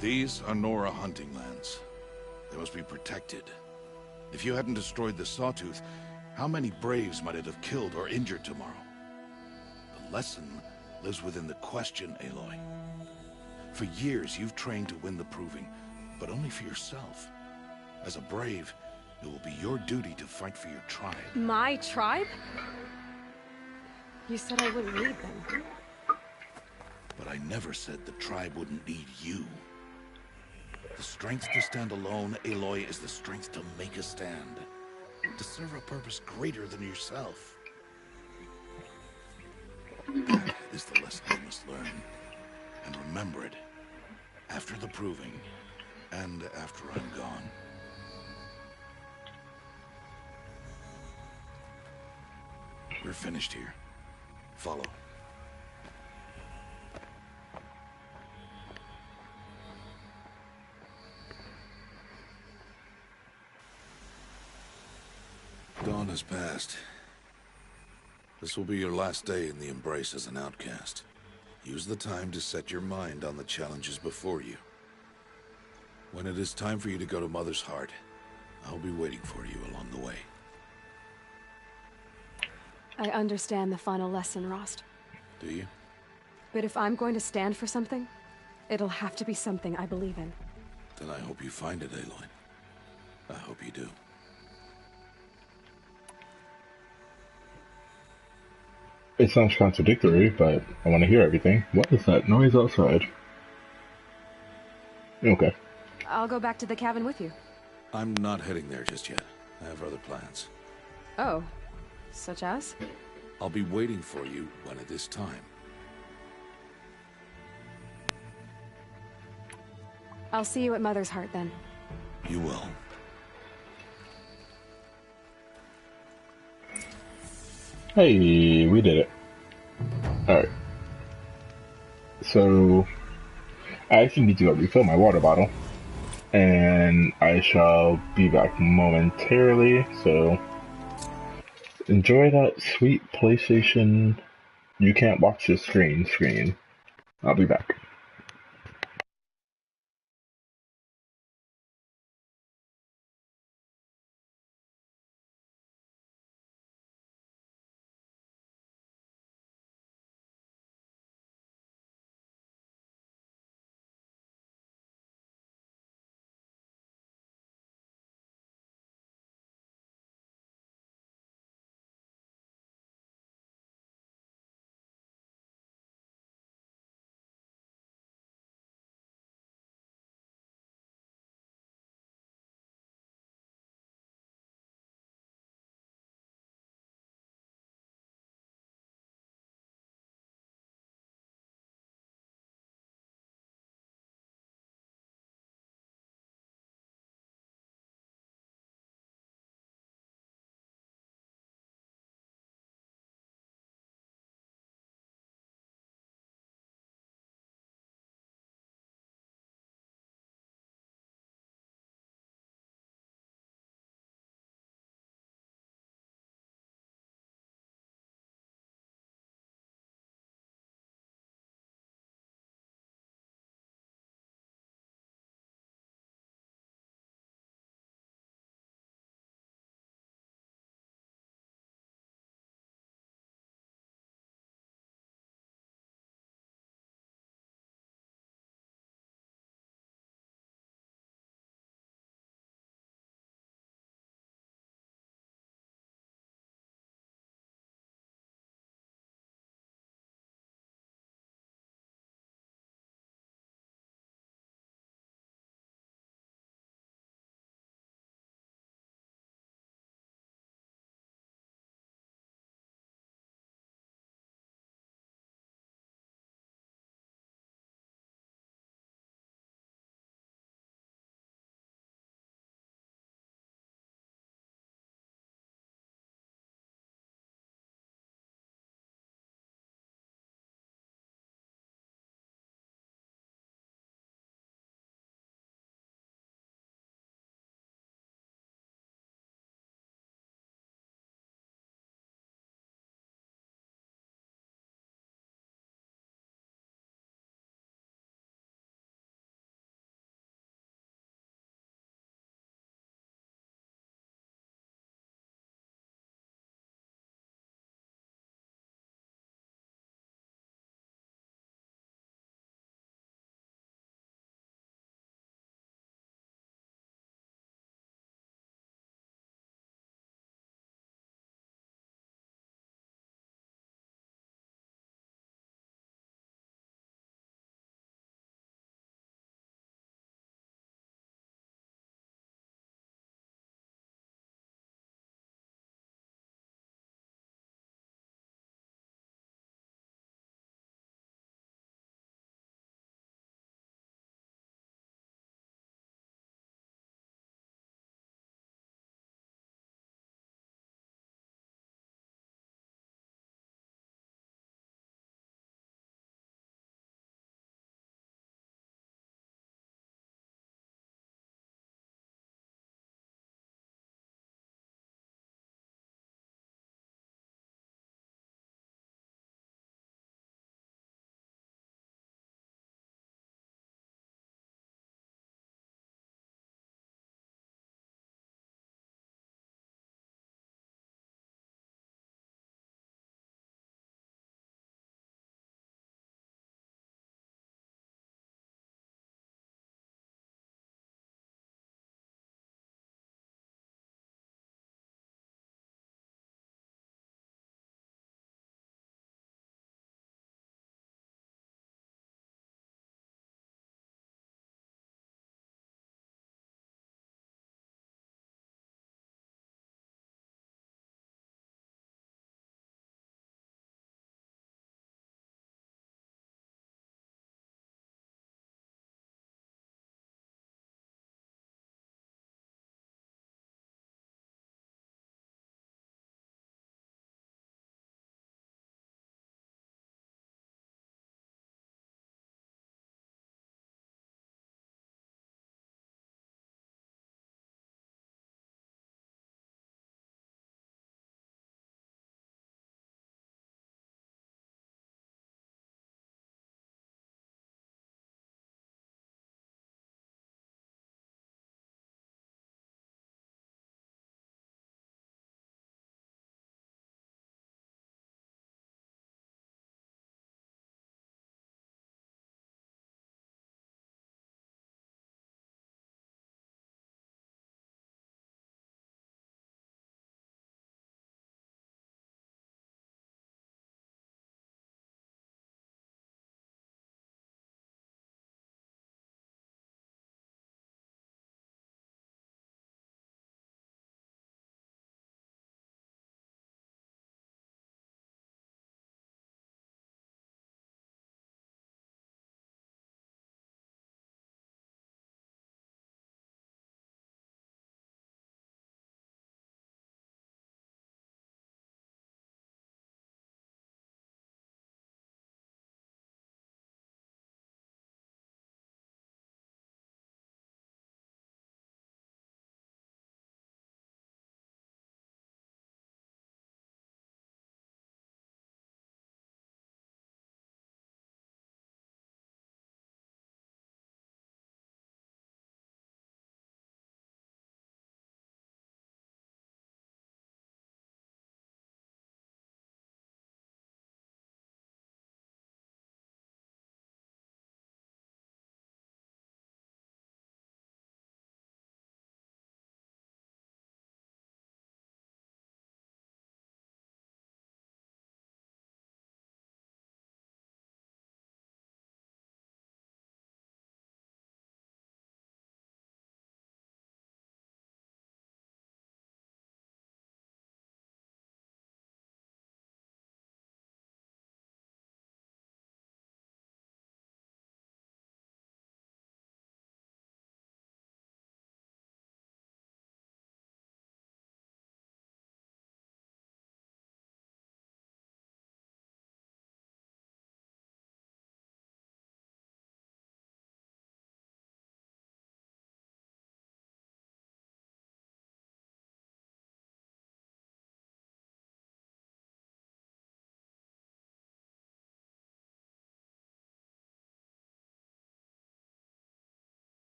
These are Nora hunting lands. They must be protected. If you hadn't destroyed the Sawtooth, how many Braves might it have killed or injured tomorrow? The lesson lives within the question, Aloy. For years, you've trained to win the Proving, but only for yourself. As a Brave, it will be your duty to fight for your tribe. My tribe? You said I wouldn't need them. But I never said the tribe wouldn't need you. The strength to stand alone, Aloy, is the strength to make a stand. To serve a purpose greater than yourself. That is the lesson you must learn. And remember it. After the Proving. And after I'm gone. We're finished here. Follow. Dawn has passed. This will be your last day in the Embrace as an outcast. Use the time to set your mind on the challenges before you. When it is time for you to go to Mother's Heart, I'll be waiting for you along the way. I understand the final lesson, Rost. Do you? But if I'm going to stand for something, it'll have to be something I believe in. Then I hope you find it, Aloy. I hope you do. It sounds contradictory, but I want to hear everything. What is that noise outside? Okay. I'll go back to the cabin with you. I'm not heading there just yet. I have other plans. Oh. Such as? I'll be waiting for you when it is time. I'll see you at Mother's Heart then. You will. Hey, we did it. Alright. So, I actually need to go refill my water bottle. And I shall be back momentarily, so enjoy that sweet PlayStation you can't watch the screen. I'll be back.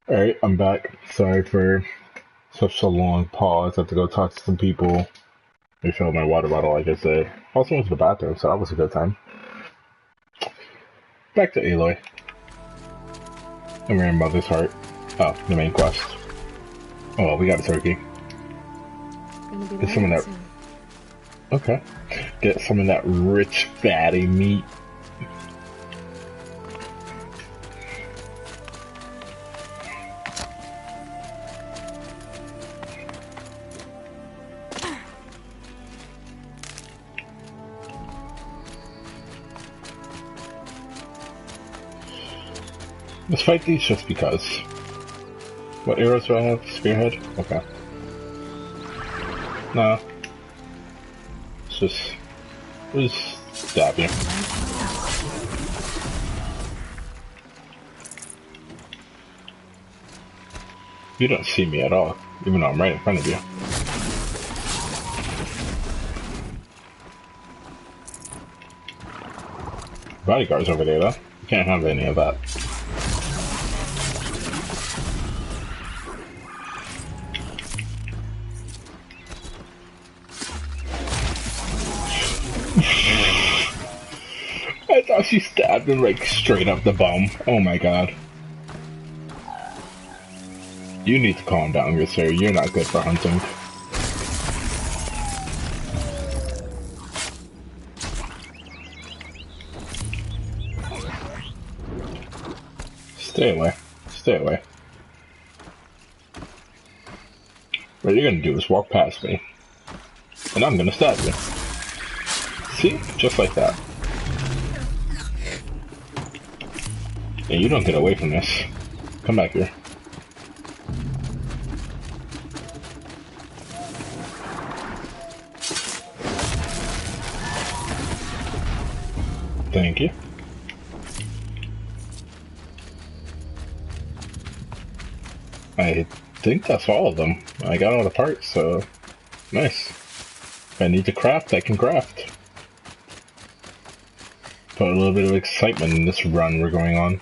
Alright, I'm back. Sorry for such a long pause. I have to go talk to some people. Refill my water bottle, like I said. Also went to the bathroom, so that was a good time. Back to Aloy. And we're in Mother's Heart. Oh, the main quest. Oh well, we got a turkey. Gonna be Get some of that. soon. Okay. Get some of that rich, fatty meat. Let's fight these just because. What arrows do I have? Spearhead? Okay. No. We'll just stab you. You don't see me at all, even though I'm right in front of you. Bodyguards over there though. You can't have any of that. I thought she stabbed him like straight up the bum. Oh my god. You need to calm down, good sir. You're not good for hunting. Stay away. Stay away. What you're gonna do is walk past me. And I'm gonna stab you. See? Just like that. Yeah, you don't get away from this. Come back here. Thank you. I think that's all of them. I got all the parts, so nice. If I need to craft, I can craft. Put a little bit of excitement in this run we're going on.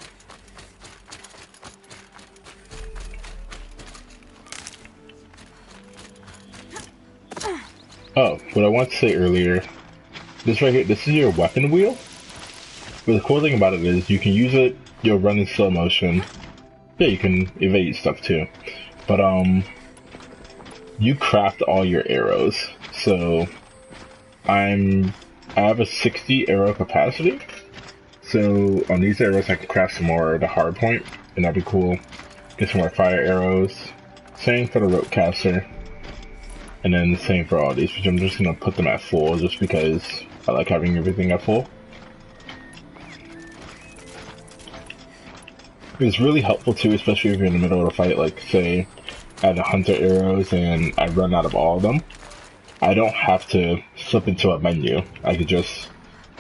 Oh, what I wanted to say earlier, this right here, this is your weapon wheel. But the cool thing about it is you can use it, you'll run in slow motion. Yeah, you can evade stuff too. But you craft all your arrows. So I have a 60 arrow capacity. So on these arrows I can craft some more the hard point, and that'd be cool. Get some more fire arrows. Same for the rope caster. And then the same for all these, which I'm just gonna put them at full just because I like having everything at full. It's really helpful too, especially if you're in the middle of a fight, like say I had 100 arrows and I run out of all of them. I don't have to slip into a menu. I could just,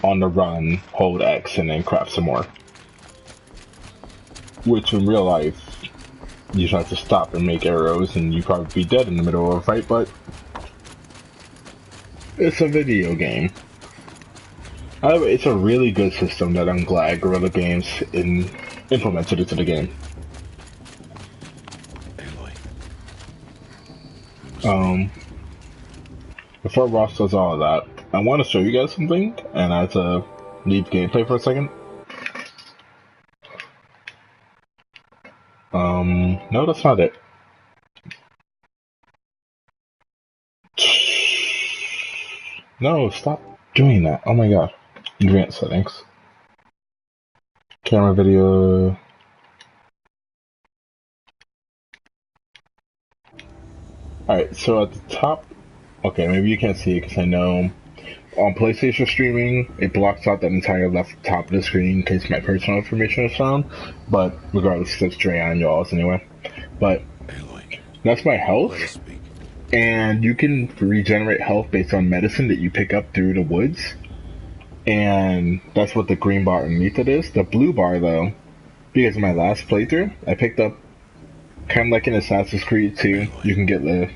on the run, hold X and then craft some more. Which in real life, you just have to stop and make arrows and you'd probably be dead in the middle of a fight, but it's a video game. However, it's a really good system that I'm glad Guerrilla Games implemented into the game. Before Ross does all of that, I want to show you guys something, and I have to leave gameplay for a second. No, that's not it. No, stop doing that. Oh my god. Advanced settings. Camera, video. Alright, so at the top, okay, maybe you can't see it because I know on PlayStation streaming, it blocks out that entire left top of the screen in case my personal information is found, but regardless, it's Dre on y'all's anyway. But that's my health, and you can regenerate health based on medicine that you pick up through the woods, and that's what the green bar underneath it is. The blue bar, though, because of my last playthrough, I picked up, kind of like in Assassin's Creed 2, you can get the...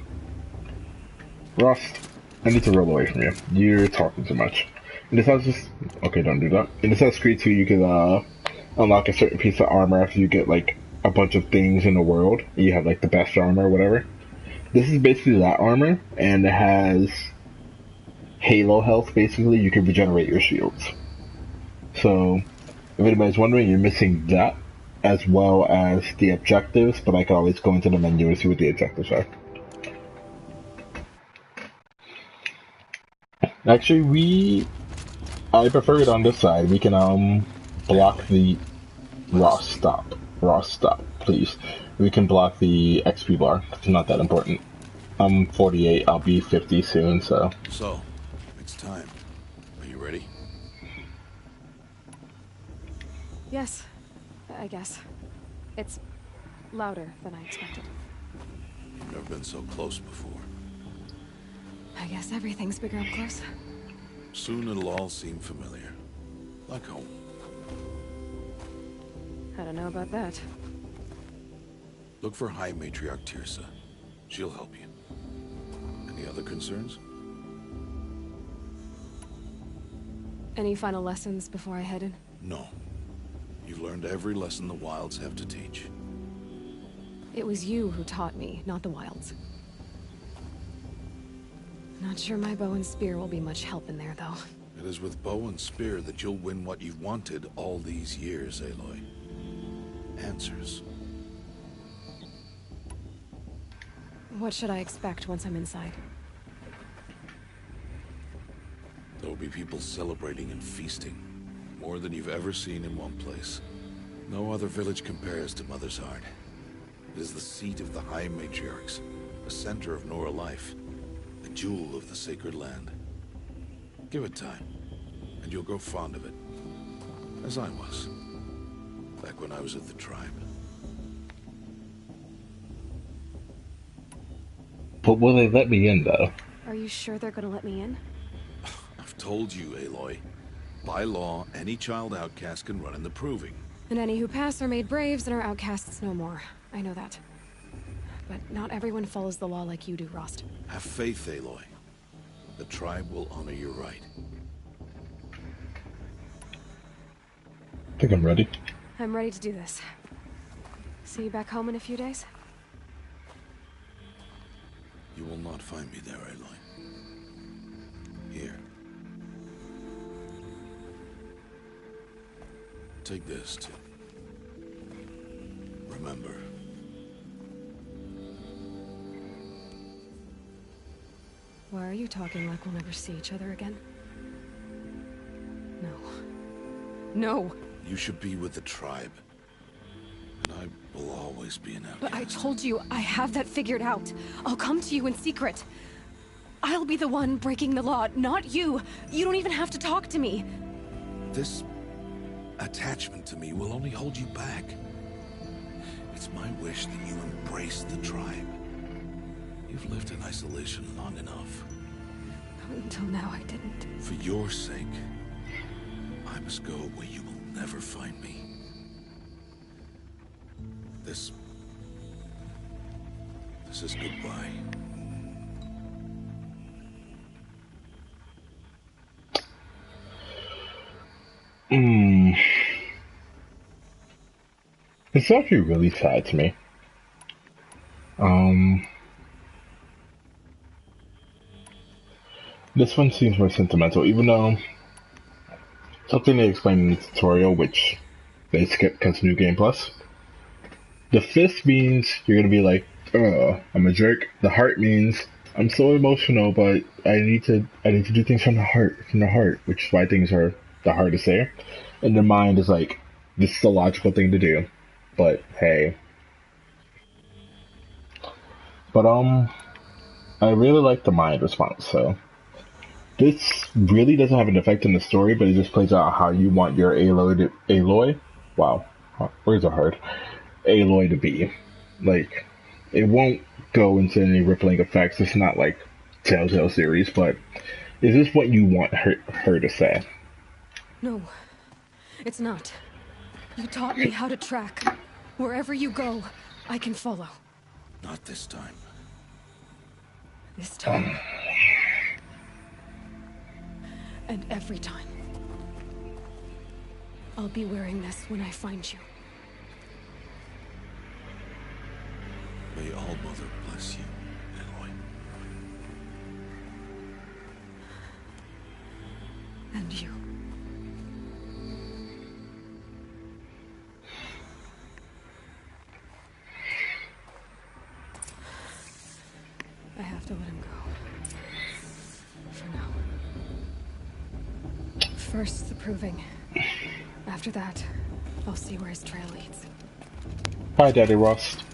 Rust, I need to roll away from you. You're talking too much. In okay, don't do that. In Assassin's Creed 2, you can unlock a certain piece of armor after you get, like, a bunch of things in the world. You have like the best armor or whatever. This is basically that armor, and it has Halo health. Basically, you can regenerate your shields. So, if anybody's wondering, you're missing that as well as the objectives. But I can always go into the menu and see what the objectives are. Actually, I prefer it on this side. We can block the Ross stop, please. We can block the XP bar. It's not that important. I'm 48. I'll be 50 soon. So it's time. Are you ready? Yes, I guess. It's louder than I expected. You've never been so close before. I guess everything's bigger up close. Soon it'll all seem familiar. Like home. I don't know about that. Look for High Matriarch Teersa. She'll help you. Any other concerns? Any final lessons before I head in? No. You've learned every lesson the Wilds have to teach. It was you who taught me, not the Wilds. Not sure my bow and spear will be much help in there, though. It is with bow and spear that you'll win what you've wanted all these years, Aloy. Answers. What should I expect once I'm inside? There will be people celebrating and feasting. More than you've ever seen in one place. No other village compares to Mother's Heart. It is the seat of the High Matriarchs, the center of Nora life, the jewel of the sacred land. Give it time, and you'll grow fond of it. As I was, back when I was at the tribe. But will they let me in, though? Are you sure they're gonna let me in? I've told you, Aloy. By law, any child outcast can run in the Proving. And any who pass are made braves and are outcasts no more. I know that. But not everyone follows the law like you do, Rost. Have faith, Aloy. The tribe will honor your right. I think I'm ready. I'm ready to do this. See you back home in a few days? You will not find me there, Aloy. Here. Take this, too. Remember. Why are you talking like we'll never see each other again? No. No! You should be with the tribe. And I will always be an outcast. But I told you, I have that figured out. I'll come to you in secret. I'll be the one breaking the law, not you. You don't even have to talk to me. This attachment to me will only hold you back. It's my wish that you embrace the tribe. You've lived in isolation long enough. Until now, I didn't. For your sake, I must go where you will never find me. This is goodbye. It's actually really sad to me. This one seems more sentimental, even though something they explained in the tutorial, which they skipped because New Game Plus. The fist means you're gonna be like, I'm a jerk. The heart means I'm so emotional, but I need to do things from the heart, which is why things are the hard to say. And the mind is like, this is the logical thing to do, but hey. But I really like the mind response. So this really doesn't have an effect on the story, but it just plays out how you want your Aloy. Wow, words are hard. Aloy to be. Like, it won't go into any rippling effects. It's not like Telltale series, but is this what you want her to say? No, it's not. You taught me how to track. Wherever you go, I can follow. Not this time. This time. And every time. I'll be wearing this when I find you. Mother bless you, Aloy. And you. I have to let him go. For now. First, the proving. After that, I'll see where his trail leads. Hi, Daddy Rust.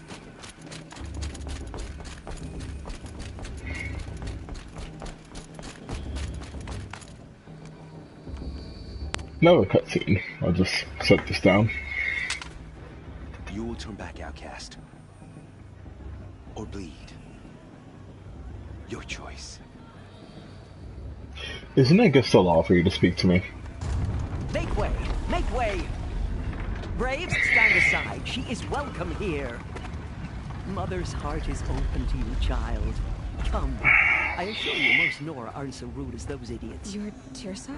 Another cutscene. I'll just set this down. You will turn back, outcast. Or bleed. Your choice. Isn't it against the law for you to speak to me? Make way! Make way! Braves, stand aside. She is welcome here. Mother's heart is open to you, child. Come. I assure you, most Nora aren't so rude as those idiots. You're Teersa?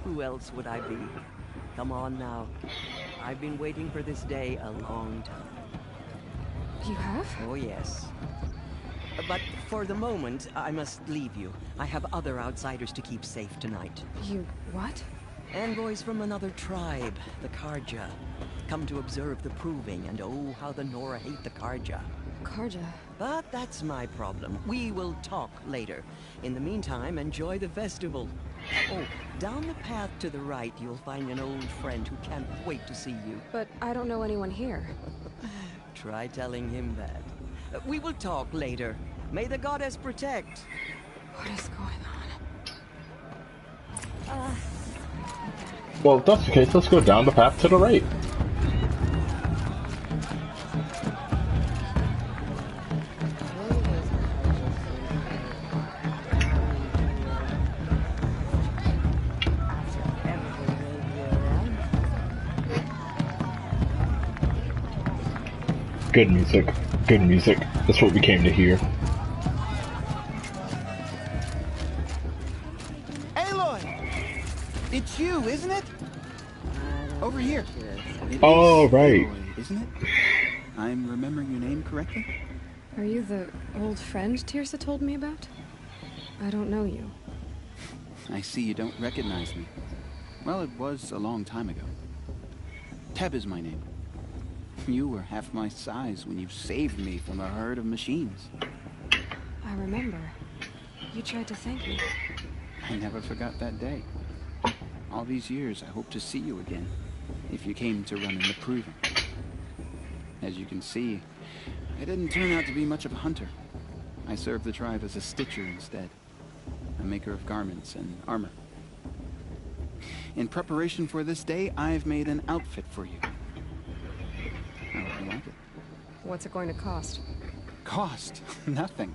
Who else would I be? Come on now. I've been waiting for this day a long time. You have? Oh, yes. But for the moment, I must leave you. I have other outsiders to keep safe tonight. You what? Envoys from another tribe, the Carja. Come to observe the proving, and oh, how the Nora hate the Carja. Carja? But that's my problem. We will talk later. In the meantime, enjoy the festival. Oh, down the path to the right, you'll find an old friend who can't wait to see you. But I don't know anyone here. Try telling him that. We will talk later. May the goddess protect. What is going on? Well, if that's the case, let's go down the path to the right. Good music. Good music. That's what we came to hear. Aloy! It's you, isn't it? Over here. Oh, right. Aloy, isn't it? I'm remembering your name correctly? Are you the old friend Teersa told me about? I don't know you. I see you don't recognize me. Well, it was a long time ago. Teb is my name. You were half my size when you saved me from a herd of machines. I remember. You tried to thank me. I never forgot that day. All these years, I hope to see you again, if you came to run in the proving. As you can see, I didn't turn out to be much of a hunter. I served the tribe as a stitcher instead, a maker of garments and armor. In preparation for this day, I've made an outfit for you. I hope you like it. What's it going to cost? Cost? Nothing.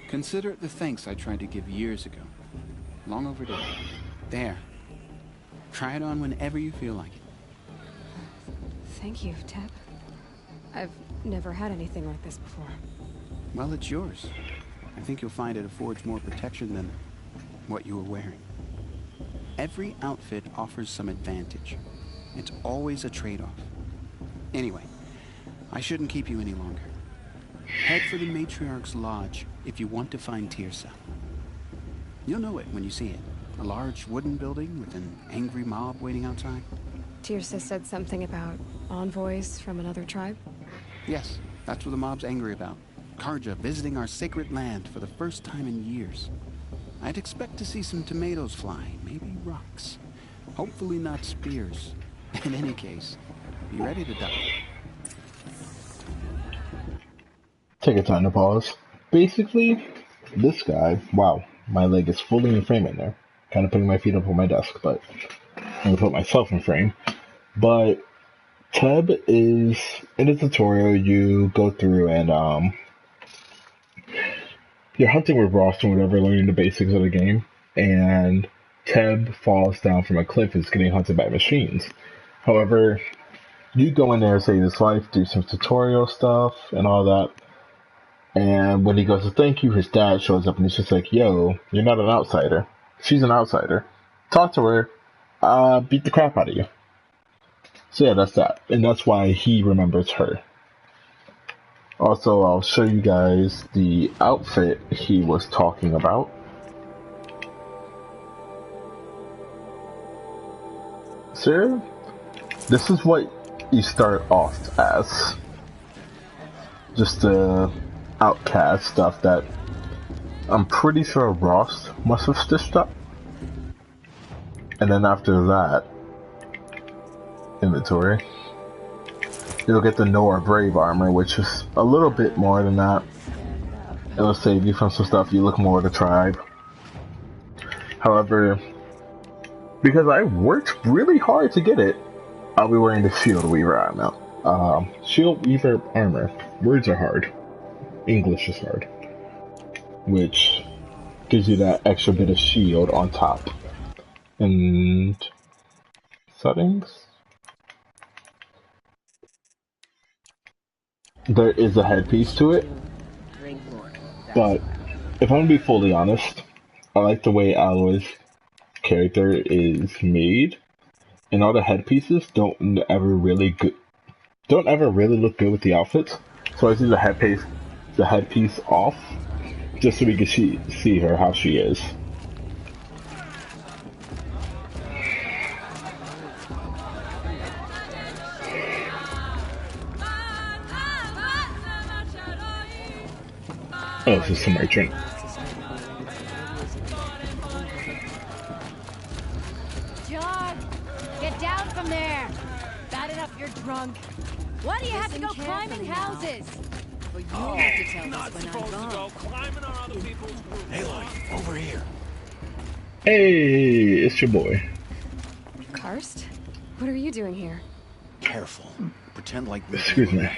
Consider it the thanks I tried to give years ago. Long overdue. There. Try it on whenever you feel like it. Thank you, Teb. I've never had anything like this before. Well, it's yours. I think you'll find it affords more protection than what you were wearing. Every outfit offers some advantage. It's always a trade-off. Anyway, I shouldn't keep you any longer. Head for the Matriarch's Lodge if you want to find Teersa. You'll know it when you see it. A large wooden building with an angry mob waiting outside. Teersa said something about envoys from another tribe? Yes, that's what the mob's angry about. Carja visiting our sacred land for the first time in years. I'd expect to see some tomatoes fly, maybe rocks. Hopefully not spears. In any case, be ready to die. Take a time to pause. Basically, this guy, wow, my leg is fully in frame in there. Kind of putting my feet up on my desk, but I'm going to put myself in frame. But Teb is, in the tutorial, you go through and, you're hunting with Rost and whatever, learning the basics of the game, and Teb falls down from a cliff and is getting hunted by machines. However, you go in there, save his life, do some tutorial stuff and all that, and when he goes to thank you, his dad shows up and he's just like, yo, you're not an outsider. She's an outsider. Talk to her, beat the crap out of you. So yeah, that's that. And that's why he remembers her. Also, I'll show you guys the outfit he was talking about. So, this is what you start off as. Just the outcast stuff that I'm pretty sure Ross must have stitched up. And then after that, inventory, you'll get the Nora Brave armor, which is a little bit more than that. It'll save you from some stuff. You look more the tribe. However, because I worked really hard to get it, I'll be wearing the Shield Weaver armor. Shield Weaver armor. Words are hard. English is hard. Which gives you that extra bit of shield on top. And settings. There is a headpiece to it. But if I'm gonna be fully honest, I like the way Aloy's character is made. And all the headpieces don't ever really look good with the outfits. So I do the headpiece off, just so we can see her how she is. Oh, this is some more drink. John, get down from there. Bad enough you're drunk. Why do you have to go climbing houses? Well, you have to tell us when I'm gone. Go climbing on other people's roofs. Aloy, over here. Hey, it's your boy. Karst? What are you doing here? Careful. Pretend like we Excuse me.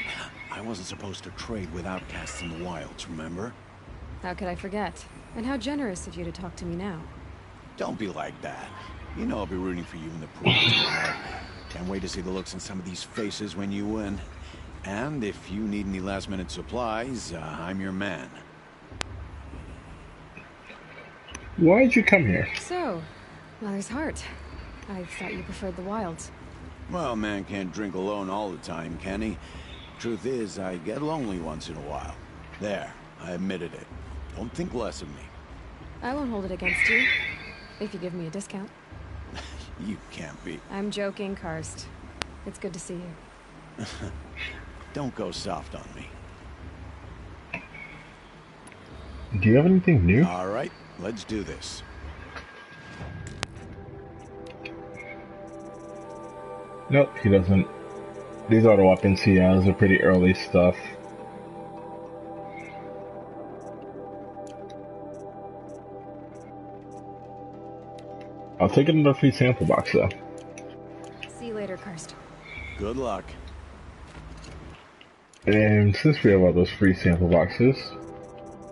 I wasn't supposed to trade with outcasts in the wilds, remember? How could I forget? And how generous of you to talk to me now. Don't be like that. You know I'll be rooting for you in the pool tomorrow. Can't wait to see the looks on some of these faces when you win. And if you need any last-minute supplies, I'm your man. Why'd you come here? So, Mother's Heart. I thought you preferred the wilds. Well, man can't drink alone all the time, can he? Truth is, I get lonely once in a while. There, I admitted it. Don't think less of me. I won't hold it against you, if you give me a discount. You can't be. I'm joking, Karst. It's good to see you. Don't go soft on me. Do you have anything new? All right, let's do this. Nope, he doesn't. These are the weapons he has, are pretty early stuff. I'll take another free sample box though. See you later, Karst. Good luck. And since we have all those free sample boxes,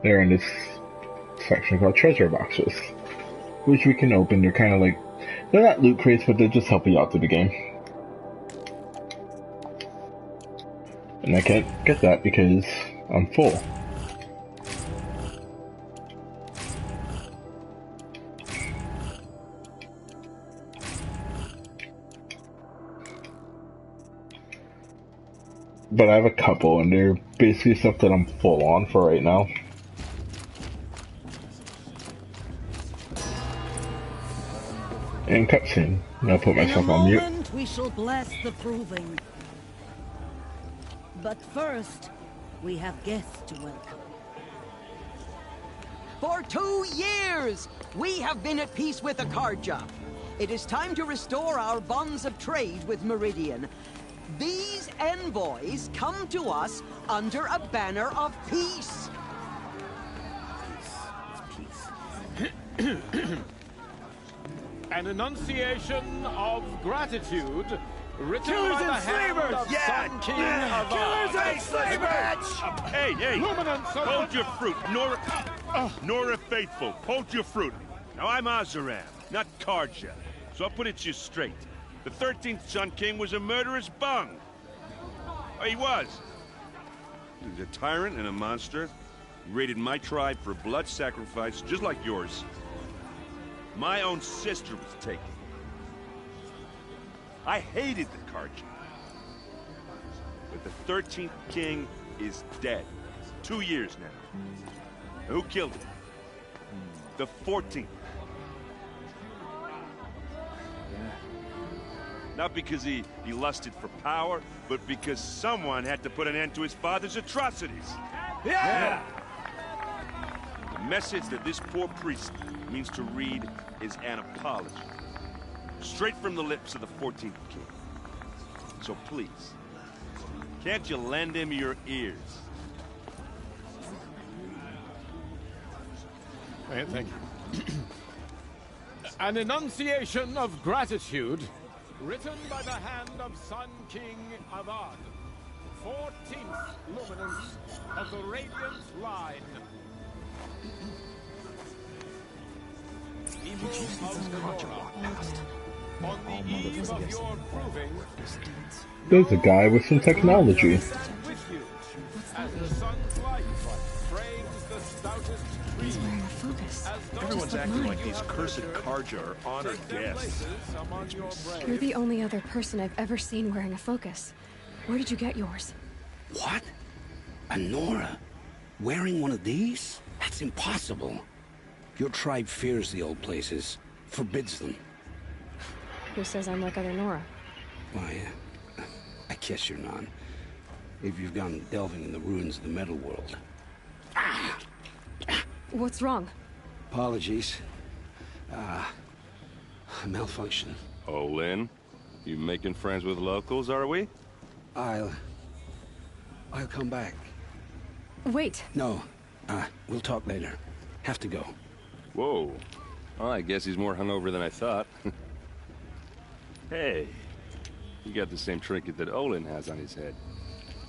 they're in this section called treasure boxes, which we can open. They're kind of like, they're not loot crates, but they just help you out through the game. And I can't get that because I'm full. But I have a couple, and they're basically stuff that I'm full on for right now. And cutscene. I'll put myself on mute. In a moment, we shall bless the proving. But first, we have guests to welcome. For 2 years, we have been at peace with Akarja. It is time to restore our bonds of trade with Meridian. These envoys come to us under a banner of peace. An enunciation of gratitude written Killers by the and hand slavers! of Yeah! Sun King of Killers and slavers! Hey, hey! Luminance of Hold your fruit, Nora Faithful. Hold your fruit. Now I'm Oseram, not Karja, so I'll put it to you straight. The 13th Sun King was a murderous bung. Oh, he was. He's a tyrant and a monster. He raided my tribe for blood sacrifice, just like yours. My own sister was taken. I hated the Karja. But the 13th King is dead. 2 years now. Who killed him? The 14th. Not because he lusted for power, but because someone had to put an end to his father's atrocities. Yeah! The message that this poor priest means to read is an apology. Straight from the lips of the 14th king. So please, can't you lend him your ears? Thank you. An enunciation of gratitude written by the hand of Sun King Avad, 14th luminance of the Radiant Line. People of the Nora, on the eve of your proving, There's a guy with some technology. with you, as the sun's light frames the stoutest trees. He's wearing a focus. Everyone's acting like these cursed Karja are honored guests. You're the only other person I've ever seen wearing a focus. Where did you get yours? What? A Nora? Wearing one of these? That's impossible. Your tribe fears the old places, forbids them. Who says I'm like other Nora? Why, I guess you're not. If you've gone delving in the ruins of the metal world. What's wrong? Apologies. Malfunction. Oh, Lynn? You making friends with locals, are we? I'll come back. Wait. No. We'll talk later. Have to go. Whoa. Well, I guess he's more hungover than I thought. Hey, you got the same trinket that Olin has on his head.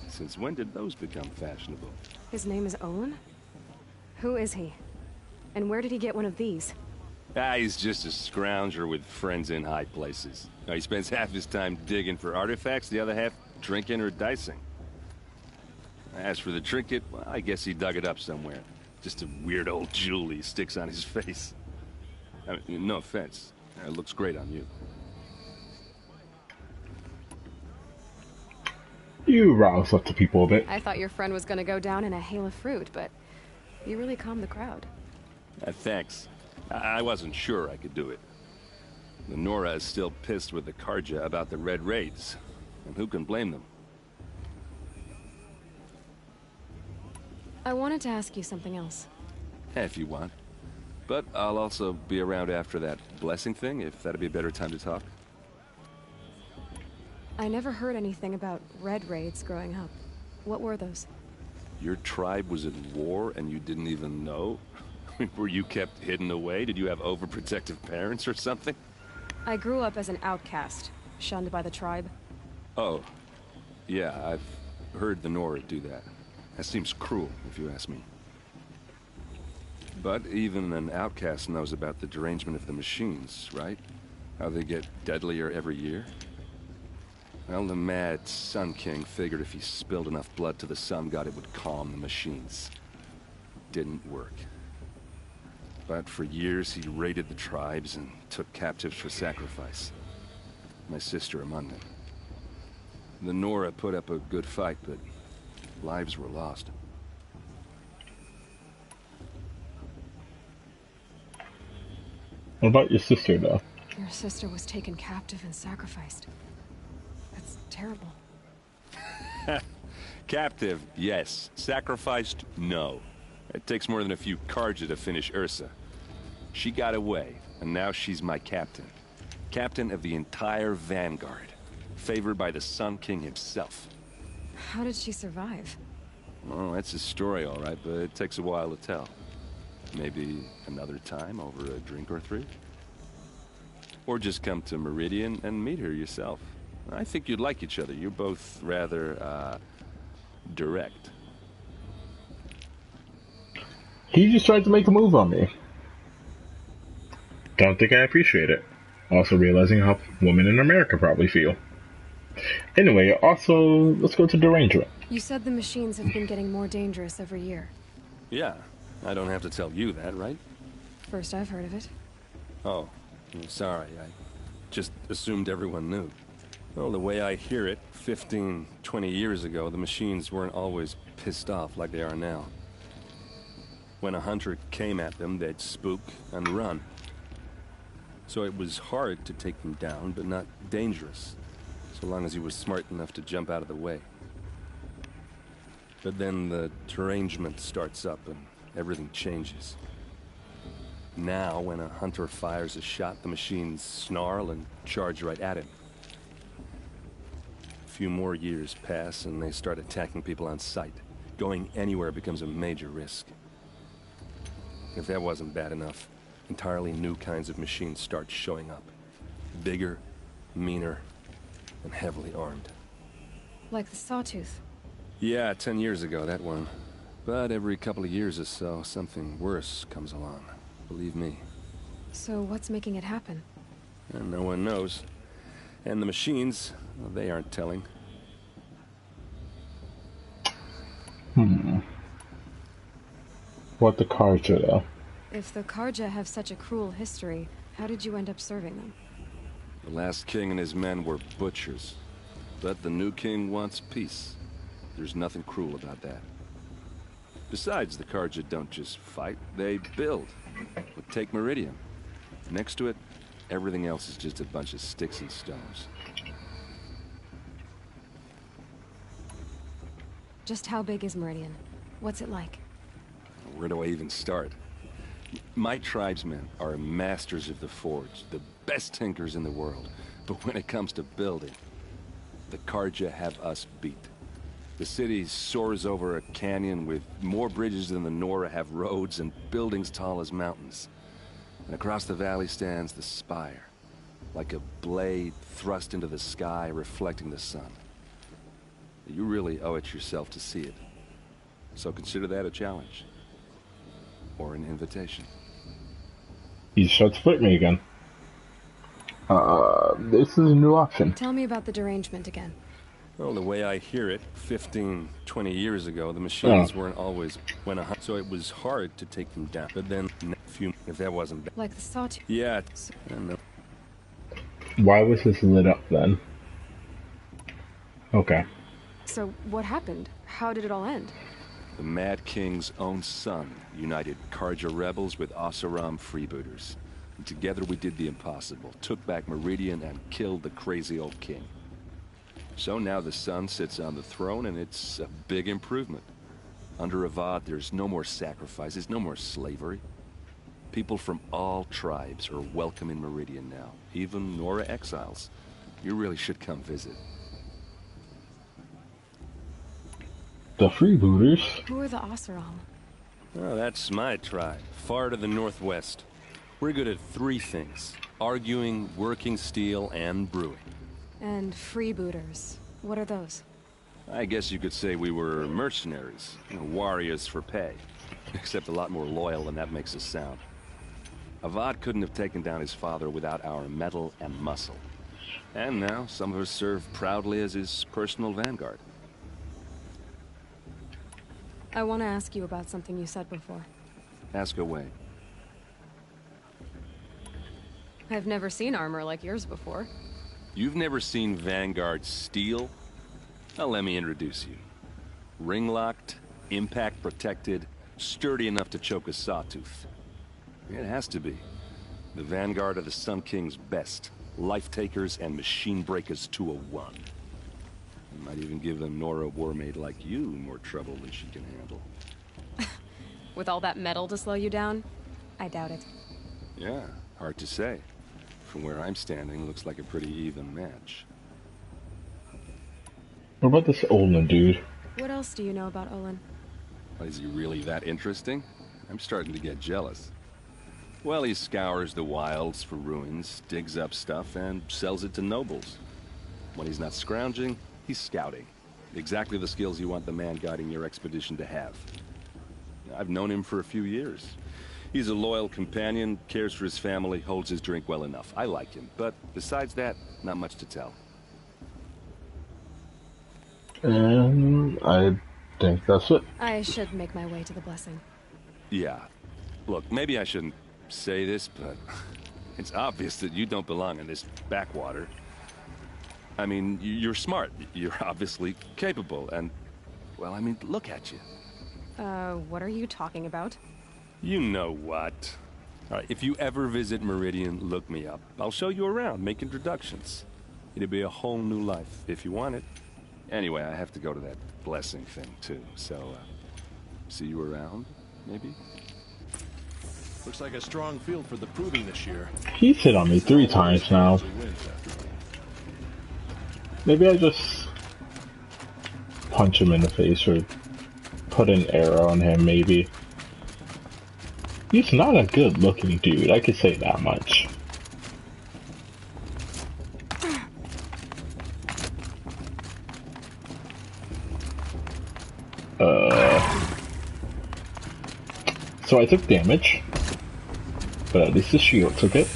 Since when did those become fashionable? His name is Olin? Who is he? And where did he get one of these? He's just a scrounger with friends in high places. Now, he spends half his time digging for artifacts, the other half drinking or dicing. As for the trinket, well, I guess he dug it up somewhere. Just a weird old jewel he sticks on his face. I mean, no offense. It looks great on you. You rouse up the people a bit. I thought your friend was gonna go down in a hail of fruit, but you really calmed the crowd. Thanks. I wasn't sure I could do it. The Nora is still pissed with the Karja about the Red Raids. And who can blame them? I wanted to ask you something else. If you want. But I'll also be around after that blessing thing, if that'd be a better time to talk. I never heard anything about Red Raids growing up. What were those? Your tribe was in war and you didn't even know? Were you kept hidden away? Did you have overprotective parents or something? I grew up as an outcast, shunned by the tribe. Oh. Yeah, I've heard the Nora do that. That seems cruel, if you ask me. But even an outcast knows about the derangement of the machines, right? How they get deadlier every year? Well, the mad Sun King figured if he spilled enough blood to the Sun God, it would calm the machines. Didn't work. But for years, he raided the tribes and took captives for sacrifice. My sister among them. The Nora put up a good fight, but lives were lost. What about your sister, though? Your sister was taken captive and sacrificed. That's terrible. Captive, yes. Sacrificed, no. It takes more than a few Karja to finish Ursa. She got away, and now she's my captain. Captain of the entire Vanguard. Favored by the Sun King himself. How did she survive? Well, that's a story, all right, but it takes a while to tell. Maybe another time over a drink or three? Or just come to Meridian and meet her yourself. I think you'd like each other. You're both rather, direct. He just tried to make a move on me. Don't think I appreciate it. Also realizing how women in America probably feel. Anyway, also, let's go to derangement. You said the machines have been getting more dangerous every year. Yeah, I don't have to tell you that, right? First I've heard of it. Oh, I'm sorry. I just assumed everyone knew. Well, the way I hear it, 15, 20 years ago, the machines weren't always pissed off like they are now. When a hunter came at them, they'd spook and run. So it was hard to take them down, but not dangerous, so long as he was smart enough to jump out of the way. But then the derangement starts up and everything changes. Now, when a hunter fires a shot, the machines snarl and charge right at him. A few more years pass and they start attacking people on sight. Going anywhere becomes a major risk. If that wasn't bad enough, entirely new kinds of machines start showing up. Bigger, meaner, and heavily armed. Like the Sawtooth. Yeah, 10 years ago, that one. But every couple of years or so, something worse comes along. Believe me. So what's making it happen? And no one knows. And the machines, well, they aren't telling. What the Carja, though? If the Carja have such a cruel history, how did you end up serving them? The last king and his men were butchers. But the new king wants peace. There's nothing cruel about that. Besides, the Carja don't just fight, they build. But take Meridian. Next to it, everything else is just a bunch of sticks and stones. Just how big is Meridian? What's it like? Where do I even start? My tribesmen are masters of the forge, the best tinkers in the world. But when it comes to building, the Carja have us beat. The city soars over a canyon with more bridges than the Nora have roads and buildings tall as mountains. And across the valley stands the spire, like a blade thrust into the sky reflecting the sun. You really owe it yourself to see it. So consider that a challenge. Or an invitation. He's shut to split me again. This is a new option. Tell me about the derangement again. Well, the way I hear it, 15, 20 years ago, the machines weren't always so it was hard to take them down. But then, if that wasn't bad. Like the Sawtooth. Yeah, I know. Why was this lit up then? Okay. So what happened? How did it all end? The Mad King's own son united Carja rebels with Oseram freebooters. And together we did the impossible, took back Meridian and killed the crazy old king. So now the son sits on the throne and it's a big improvement. Under Avad, there's no more sacrifices, no more slavery. People from all tribes are welcome in Meridian now, even Nora exiles. You really should come visit. The freebooters? Who are the Oseram? Oh, that's my tribe, far to the northwest. We're good at three things: arguing, working steel, and brewing. And freebooters. What are those? I guess you could say we were mercenaries, warriors for pay. Except a lot more loyal than that makes us sound. Avad couldn't have taken down his father without our metal and muscle. And now some of us serve proudly as his personal vanguard. I want to ask you about something you said before. Ask away. I've never seen armor like yours before. You've never seen Vanguard steel? Well, let me introduce you. Ring-locked, impact-protected, sturdy enough to choke a sawtooth. It has to be. The Vanguard are the Sun King's best. Life-takers and machine-breakers to a one. Might even give a Nora warmaid like you more trouble than she can handle. With all that metal to slow you down? I doubt it. Yeah, hard to say. From where I'm standing, looks like a pretty even match. What about this Olin dude? What else do you know about Olin? Is he really that interesting? I'm starting to get jealous. Well, he scours the wilds for ruins, digs up stuff, and sells it to nobles. When he's not scrounging, he's scouting. Exactly the skills you want the man guiding your expedition to have. I've known him for a few years. He's a loyal companion, cares for his family, holds his drink well enough. I like him, but besides that, not much to tell. And I think that's it. I should make my way to the blessing. Yeah. Look, maybe I shouldn't say this, but it's obvious that you don't belong in this backwater. I mean, you're smart. You're obviously capable, and... Well, I mean, look at you. What are you talking about? You know what. All right, if you ever visit Meridian, look me up. I'll show you around, make introductions. It'll be a whole new life, if you want it. Anyway, I have to go to that blessing thing, too. So, see you around, maybe? Looks like a strong field for the proving this year. He's hit on me 3 times now. Maybe I just punch him in the face or put an arrow on him, maybe. He's not a good looking dude, I could say that much. So I took damage, but at least the shield took it.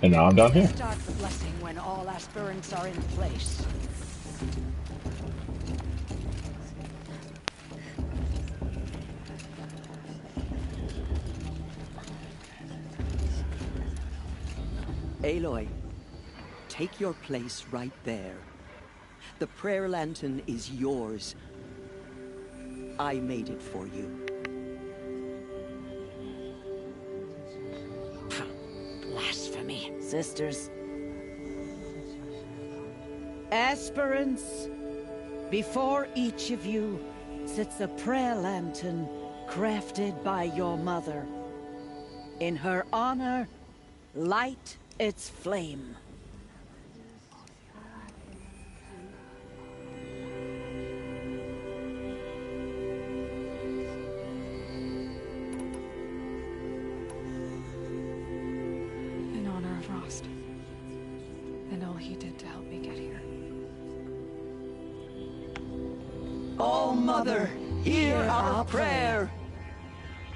And now I'm down here. Start the blessing when all aspirants are in place. Aloy, take your place right there. The prayer lantern is yours. I made it for you. Blasphemy. Sisters. Aspirants, before each of you sits a prayer lantern crafted by your mother. In her honor, light its flame. In honor of Rost. And all he did to help me get here. Oh, Mother, hear our prayer.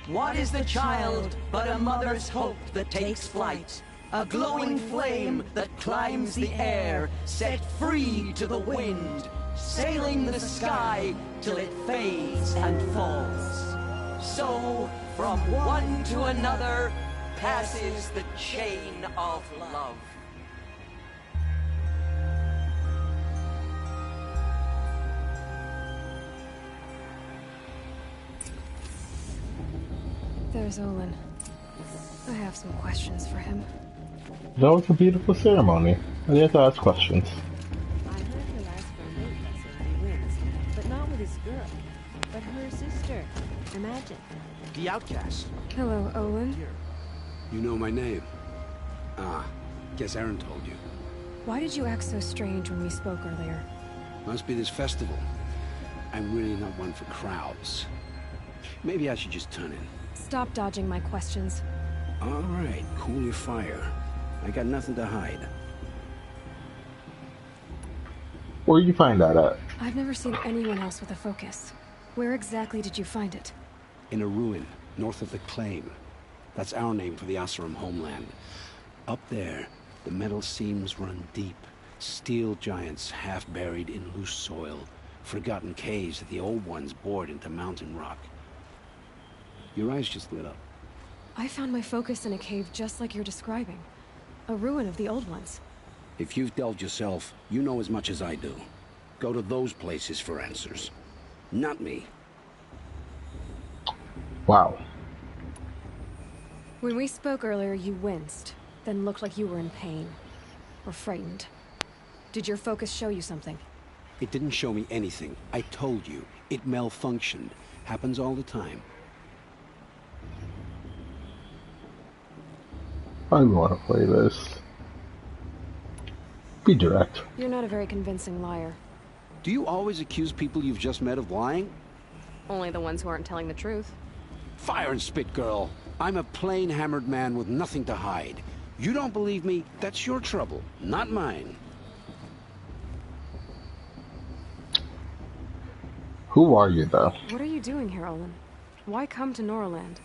What is the child but a mother's hope that takes flight? A glowing flame that climbs the air, set free to the wind, sailing the sky till it fades and falls. So, from one to another, passes the chain of love. There's Olin. I have some questions for him. That was a beautiful ceremony. I didn't ask questions. I heard her last Monday blessing he wins, but not with his girl, but her sister. Imagine. The outcast. Hello, Olin. You know my name? Ah, guess Aaron told you. Why did you act so strange when we spoke earlier? Must be this festival. I'm really not one for crowds. Maybe I should just turn in. Stop dodging my questions. All right, cool your fire. I got nothing to hide. Where'd you find that at? I've never seen anyone else with a focus. Where exactly did you find it? In a ruin, north of the Claim. That's our name for the Oseram homeland. Up there, the metal seams run deep. Steel giants half buried in loose soil. Forgotten caves that the old ones bored into mountain rock. Your eyes just lit up. I found my focus in a cave just like you're describing. A ruin of the old ones. If you've delved yourself, you know as much as I do. Go to those places for answers. Not me. Wow. When we spoke earlier, you winced, then looked like you were in pain. Or frightened. Did your focus show you something? It didn't show me anything. I told you. It malfunctioned. Happens all the time. I want to play this. Be direct. You're not a very convincing liar. Do you always accuse people you've just met of lying? Only the ones who aren't telling the truth. Fire and spit, girl. I'm a plain hammered man with nothing to hide. You don't believe me? That's your trouble, not mine. Who are you, though? What are you doing here, Olin? Why come to Norland?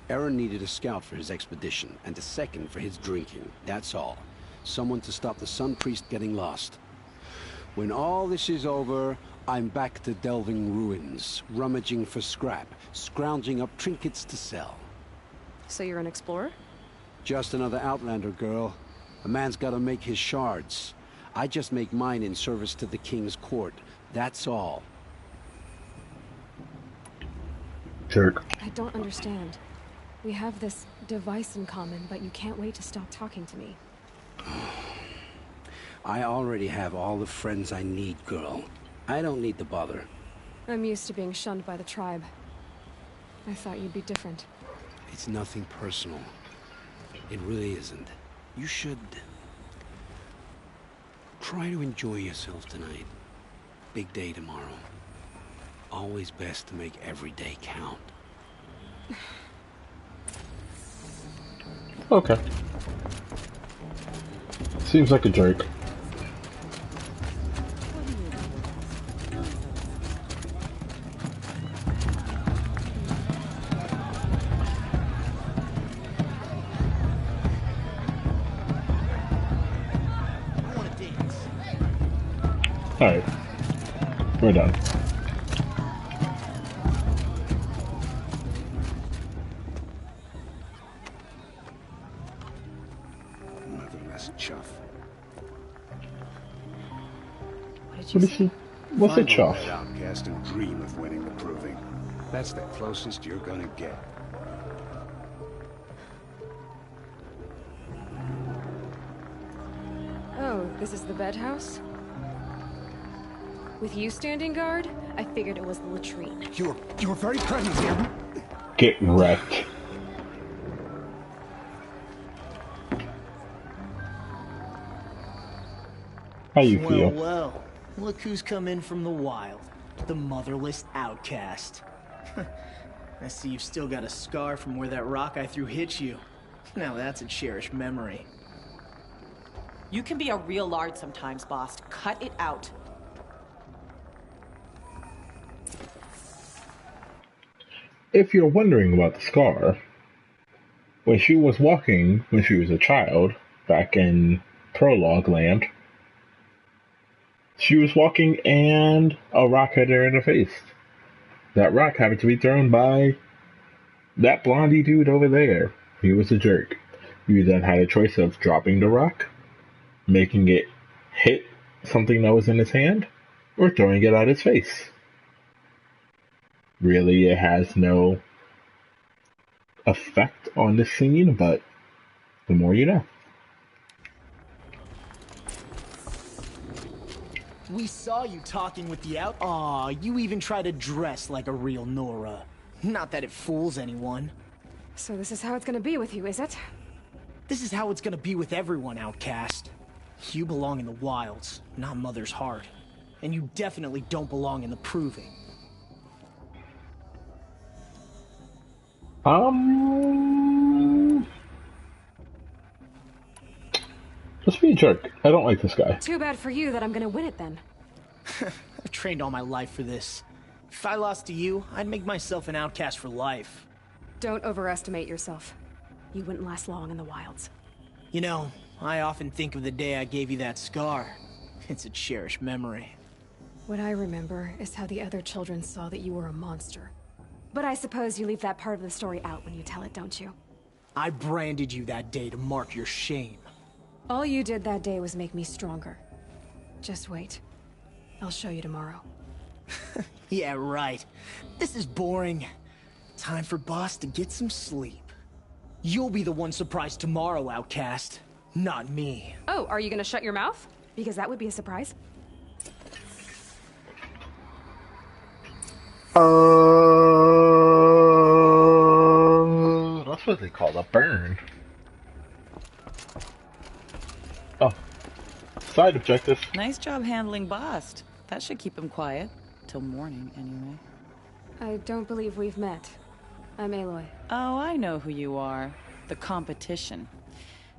Aaron needed a scout for his expedition, and a second for his drinking. That's all. Someone to stop the Sun Priest getting lost. When all this is over, I'm back to delving ruins, rummaging for scrap, scrounging up trinkets to sell. So you're an explorer? Just another Outlander girl. A man's gotta make his shards. I just make mine in service to the king's court. That's all. Jerk. I don't understand. We have this device in common, but you can't wait to stop talking to me. I already have all the friends I need, girl. I don't need the bother. I'm used to being shunned by the tribe. I thought you'd be different. It's nothing personal. It really isn't. You should... try to enjoy yourself tonight. Big day tomorrow. Always best to make every day count. Okay. Seems like a jerk. Alright. We're done. Motherless chuff. What is she? What's a chuff? That outcast and dream of winning the proving. That's the closest you're gonna get. Oh, this is the bed house? With you standing guard, I figured it was the latrine. You were very present here. Get wrecked. How you feel? Well, look who's come in from the wild. The motherless outcast. I see you've still got a scar from where that rock I threw hit you. Now that's a cherished memory. You can be a real lard sometimes, boss. Cut it out. If you're wondering about the scar, when she was walking when she was a child, back in Prologue Land, she was walking and a rock hit her in the face. That rock happened to be thrown by that blondie dude over there. He was a jerk. You then had a choice of dropping the rock, making it hit something that was in his hand, or throwing it at his face. Really, it has no effect on the scene, but the more you know. We saw you talking with the out. Aw, you even try to dress like a real Nora. Not that it fools anyone. So this is how it's gonna be with you, is it? This is how it's gonna be with everyone, outcast. You belong in the wilds, not Mother's heart. And you definitely don't belong in the proving. Just be a jerk. I don't like this guy. Too bad for you that I'm gonna win it then. I've trained all my life for this. If I lost to you, I'd make myself an outcast for life. Don't overestimate yourself. You wouldn't last long in the wilds. You know, I often think of the day I gave you that scar. It's a cherished memory. What I remember is how the other children saw that you were a monster. But I suppose you leave that part of the story out when you tell it, don't you? I branded you that day to mark your shame. All you did that day was make me stronger. Just wait. I'll show you tomorrow. Yeah, right. This is boring. Time for Boss to get some sleep. You'll be the one surprised tomorrow, outcast. Not me. Oh, are you gonna shut your mouth? Because that would be a surprise. That's what they call a burn. Oh. Side objective. Nice job handling Bast. That should keep him quiet. Till morning, anyway. I don't believe we've met. I'm Aloy. Oh, I know who you are. The competition.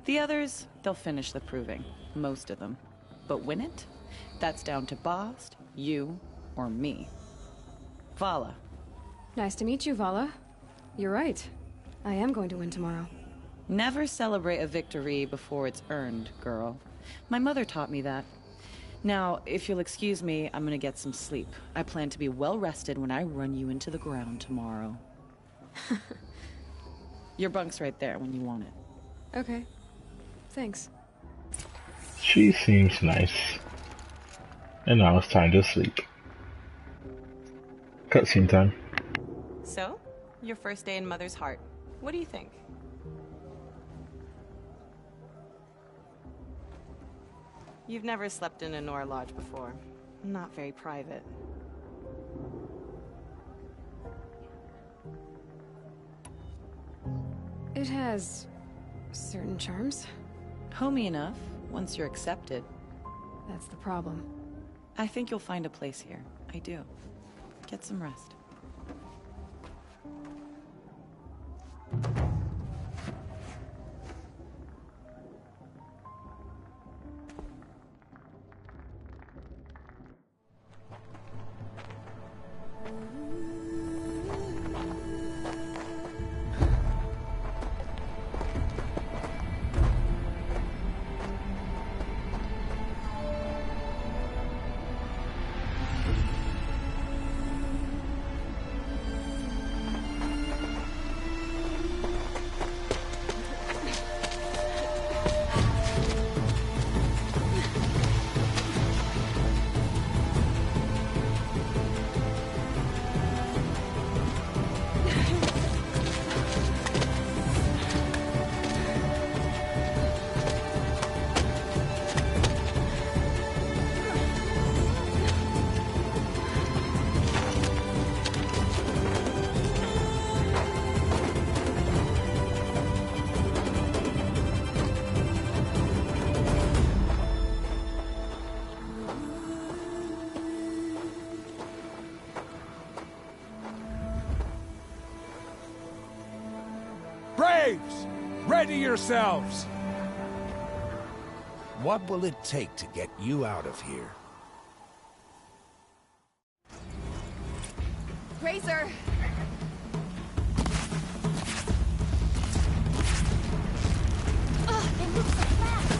The others, they'll finish the proving. Most of them. But win it? That's down to Bast, you, or me. Vala. Nice to meet you, Vala. You're right. I am going to win tomorrow. Never celebrate a victory before it's earned, girl. My mother taught me that. Now, if you'll excuse me, I'm gonna get some sleep. I plan to be well rested when I run you into the ground tomorrow. Your bunk's right there when you want it. Okay. Thanks. She seems nice. And now it's time to sleep. Cutscene time. So, your first day in Mother's Heart. What do you think? You've never slept in a Nora Lodge before. Not very private. It has certain charms. Homey enough, once you're accepted. That's the problem. I think you'll find a place here. I do. Get some rest. Braves! Ready yourselves! What will it take to get you out of here? Razor! They move so fast!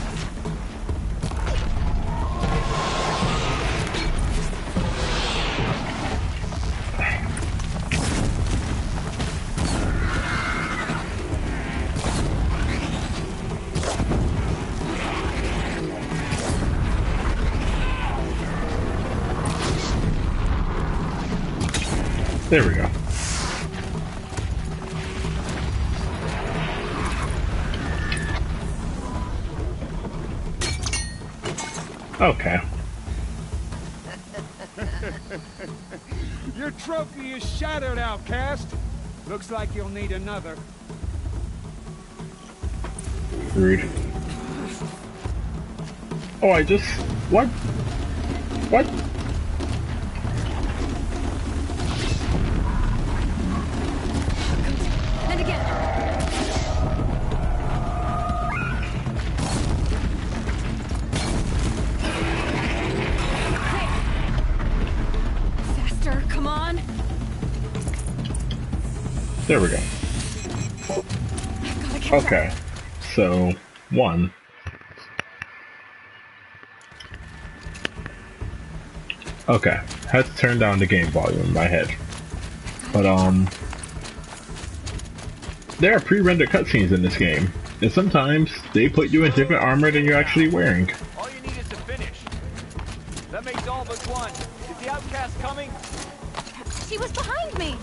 There we go. Okay. Your trophy is shattered, outcast. Looks like you'll need another. Rude. Oh, I just... What? What? And again. Faster, come on. There we go. Okay. So, 1. Okay. Had to turn down the game volume in my head. But, there are pre-rendered cutscenes in this game, and sometimes they put you in different armor than you're actually wearing. All you need is to finish. That makes all but one. Is the outcast coming? She was behind me!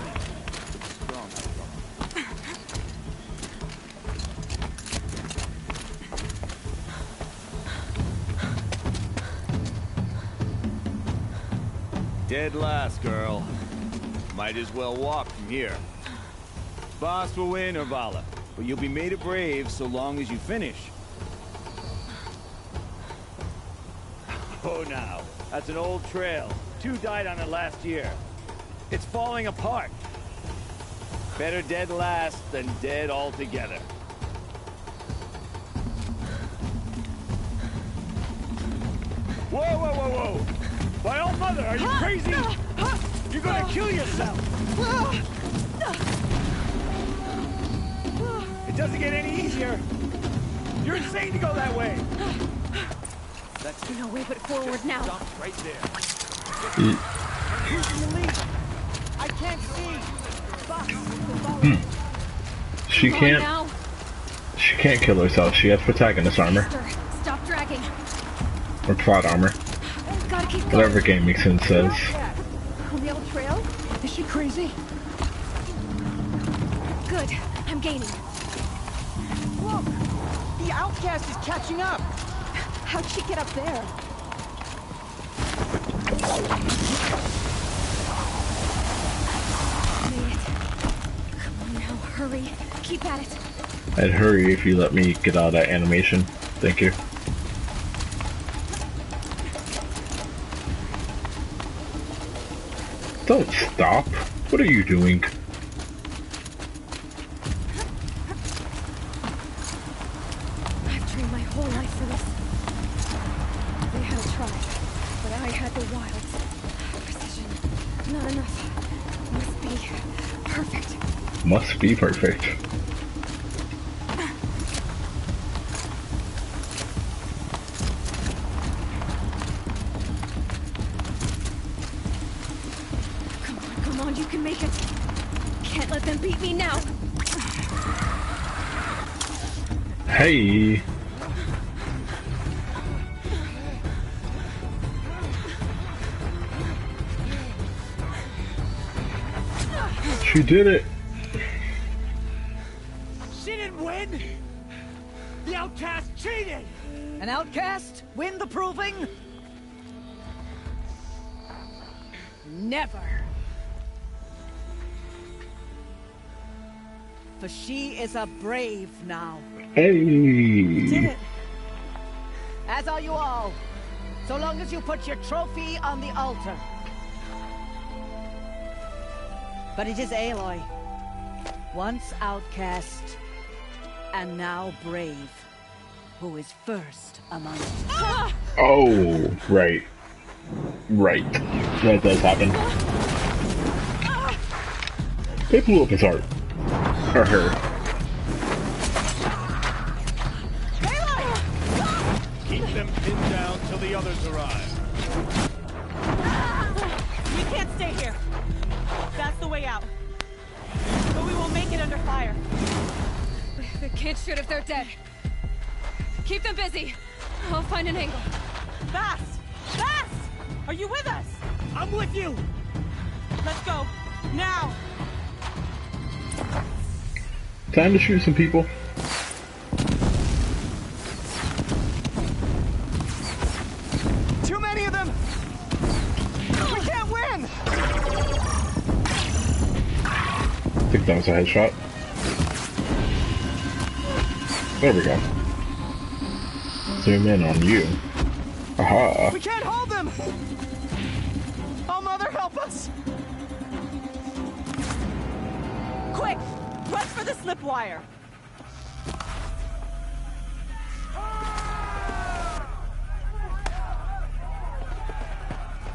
Dead last, girl. Might as well walk from here. Boss will win, or Vala, but you'll be made a brave so long as you finish. Oh, now, that's an old trail. 2 died on it last year. It's falling apart. Better dead last than dead altogether. Whoa, whoa, whoa, whoa! My old mother, are you crazy? You're gonna kill yourself! It doesn't get any easier! You're insane to go that way! That's no way but forward now. Stop right there. Who's in the lead? I can't see! She Come on can't... now. She can't kill herself. She has protagonist armor. Stop Stop dragging. Or plot armor. Gotta keep going. Whatever Game Makes Sense says. On the old trail? Is she crazy? Good. I'm gaining. Look! The outcast is catching up! How'd she get up there? Made it. Come on now, hurry. Keep at it. I'd hurry if you let me get out of that animation. Thank you. Don't stop. What are you doing? I've trained my whole life for this. They had a tribe, but I had the wilds. Precision. Not enough. Must be perfect. Must be perfect. Come on, you can make it. Can't let them beat me now. Hey. She did it. She didn't win! The outcast cheated! An outcast? Win the proving? Never. For she is a brave now. Hey. Did it. As are you all. So long as you put your trophy on the altar. But it is Aloy. Once outcast, and now brave, who is first among us. Oh, right. Right. That does happen. They blew up his heart. Or her. Keep them pinned down till the others arrive. We can't stay here. That's the way out. But we won't make it under fire. They can't shoot if they're dead. Keep them busy. I'll find an angle. Fast! Fast! Are you with us? I'm with you! Let's go. Now! Time to shoot some people. Too many of them! We can't win! I think that was a headshot. There we go. Zoom in on you. Aha. We can't hold them! Oh, Mother, help us! Quick! Rush for the slip wire!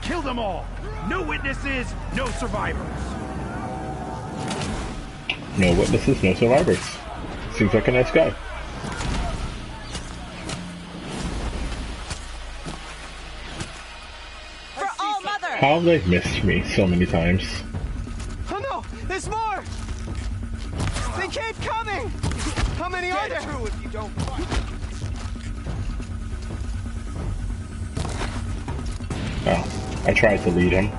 Kill them all! No witnesses, no survivors! No witnesses, no survivors. Seems like a nice guy. For all Mother! How have they missed me so many times? Oh no! There's more! They keep coming! How many are there? True if you don't Oh, I tried to lead him.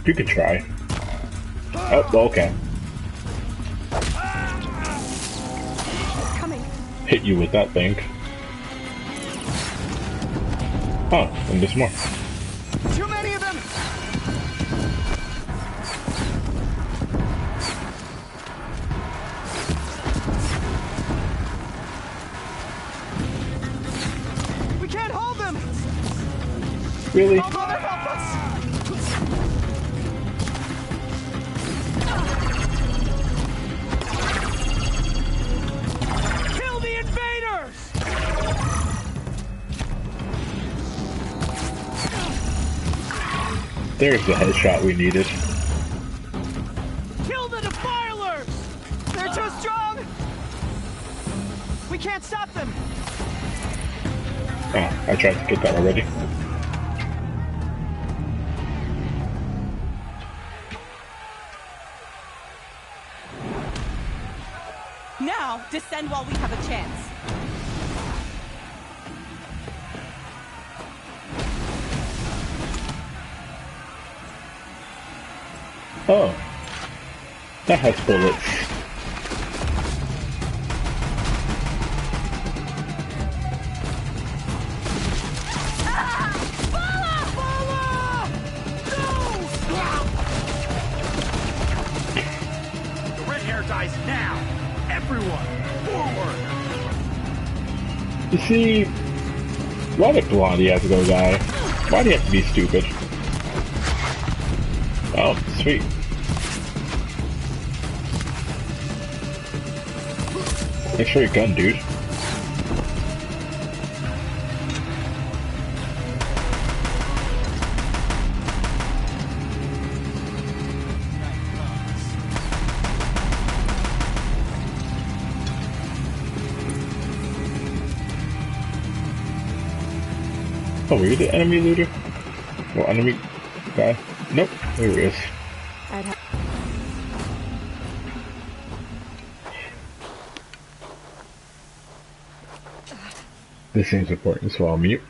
You can try. Oh, okay. Coming. Hit you with that thing. Oh, and there's more. Too many of them! We can't hold them! Really? Oh, Mother, help us! Kill the invaders! There's the headshot we needed. Kill the defilers! They're too strong! We can't stop them! Oh, I tried to get that already. Now, descend while we have a chance. Oh. That has bullets. The red hair dies now! Everyone, forward! You see, why did Blondie have to go die? Why do you have to be stupid? Oh, sweet. Make sure your gun, dude. Oh, were you the enemy looter? Well, enemy guy? Nope, there he is. This seems important, so I'll mute.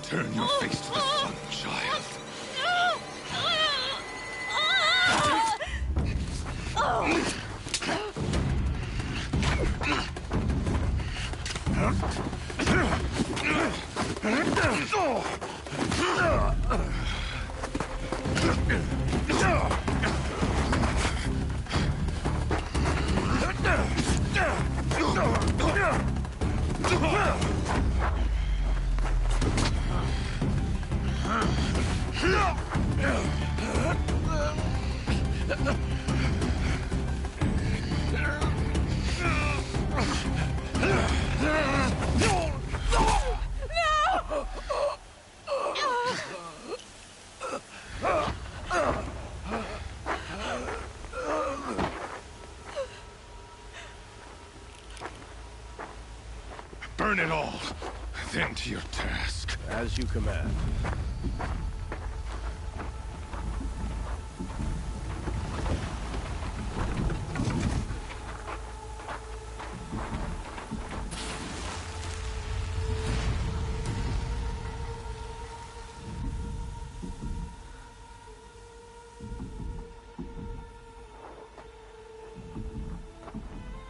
Turn your face to the sun, child. Burn it all, then to your task. As you command.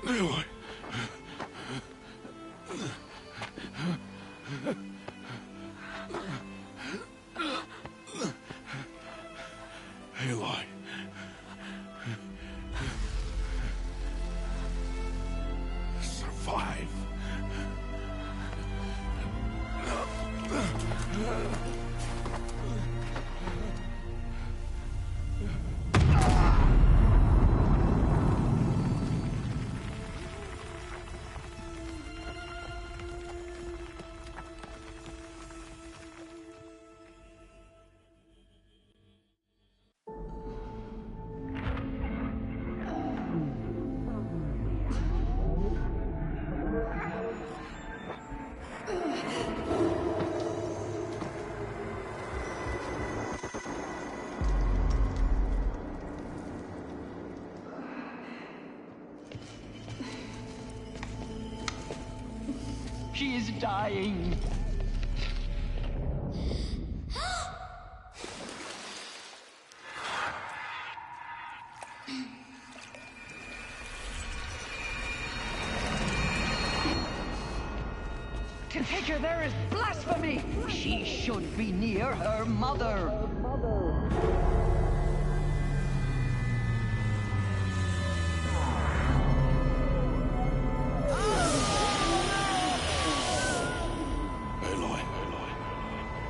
Aloy. Aloy. Survive. She is dying. To take her there is blasphemy. She should be near her mother.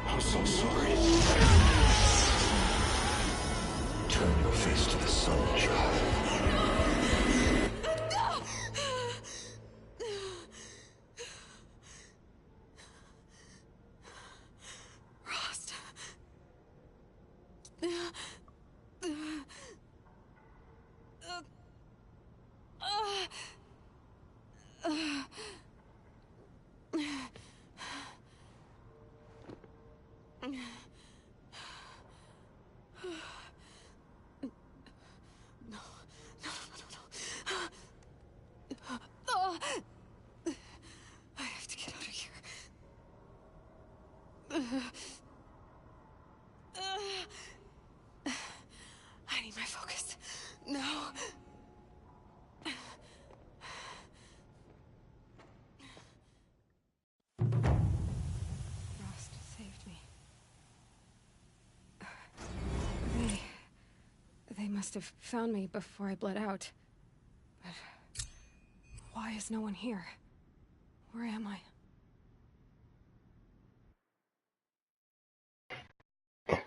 I'm so sorry. Turn your face to the sun, child. I have to get out of here. I need my focus. No. Rost saved me. They must have found me before I bled out. But why is no one here? Where am I?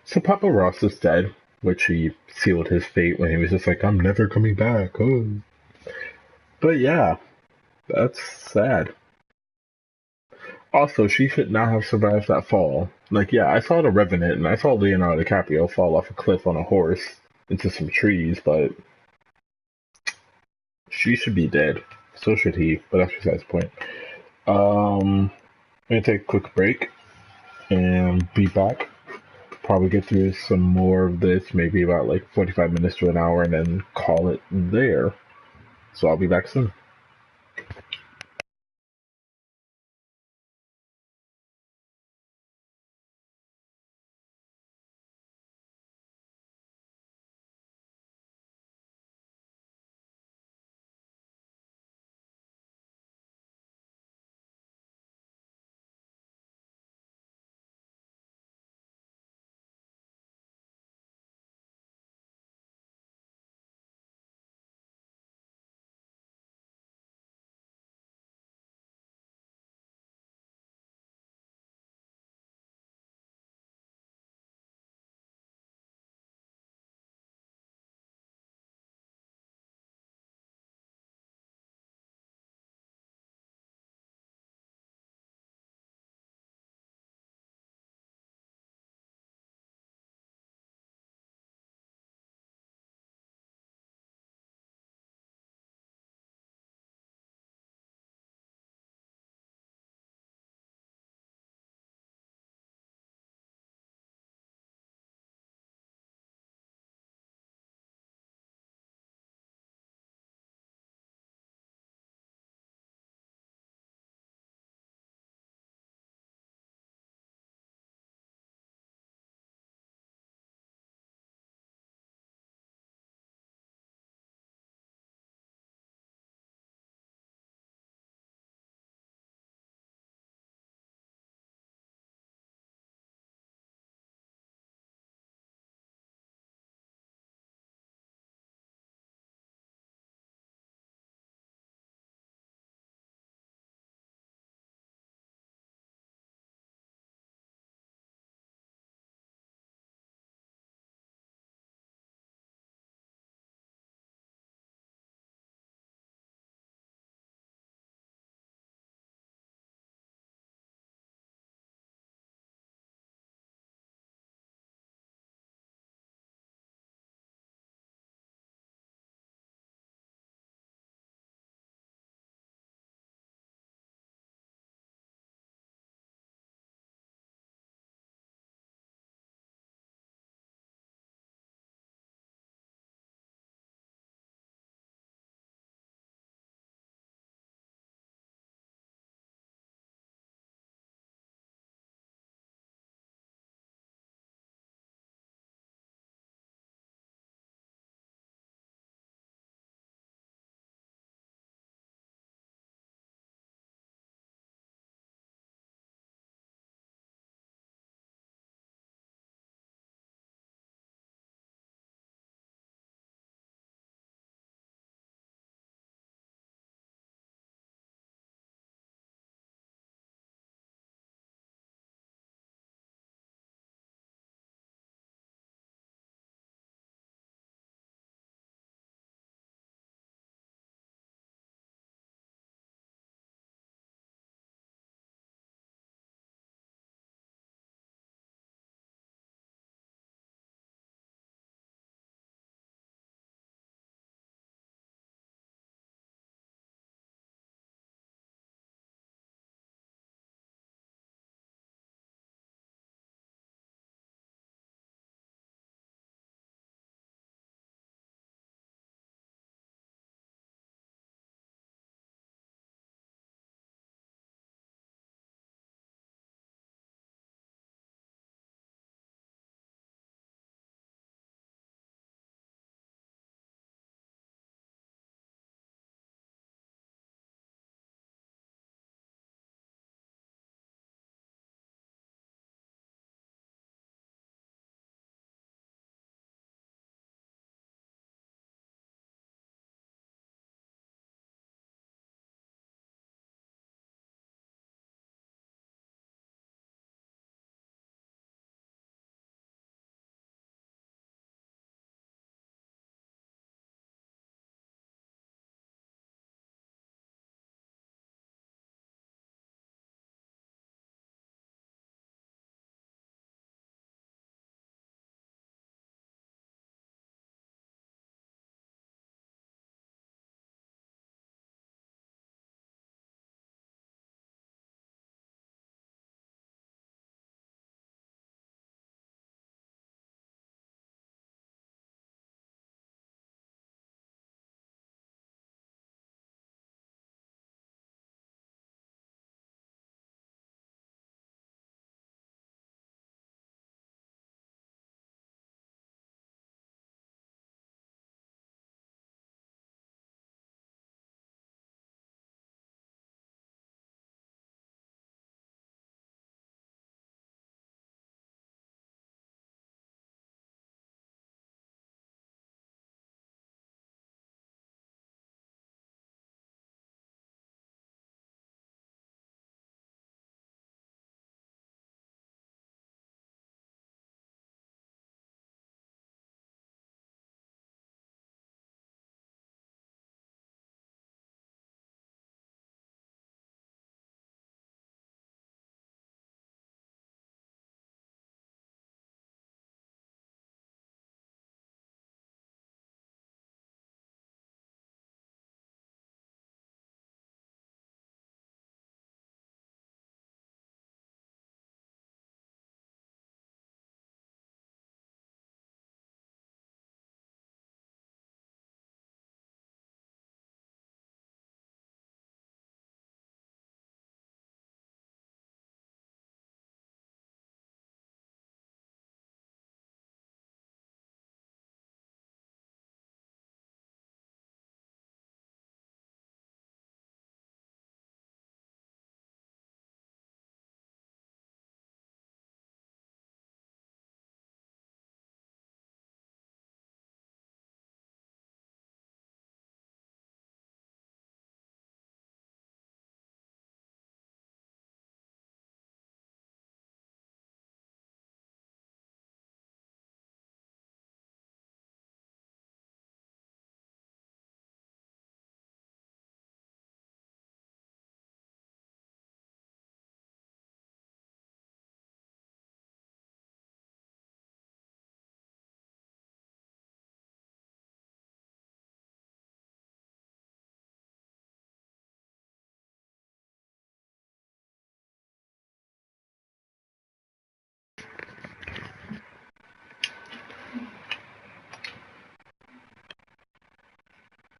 So Papa Ross is dead, which he sealed his fate when he was just like, I'm never coming back. Oh. But yeah, that's sad. Also, she should not have survived that fall. Like, yeah, I saw The Revenant, and I saw Leonardo DiCaprio fall off a cliff on a horse into some trees, but she should be dead. So should he, but that's besides the point. I'm gonna take a quick break and be back. Probably get through some more of this, maybe about like 45 minutes to an hour, and then call it there. So I'll be back soon.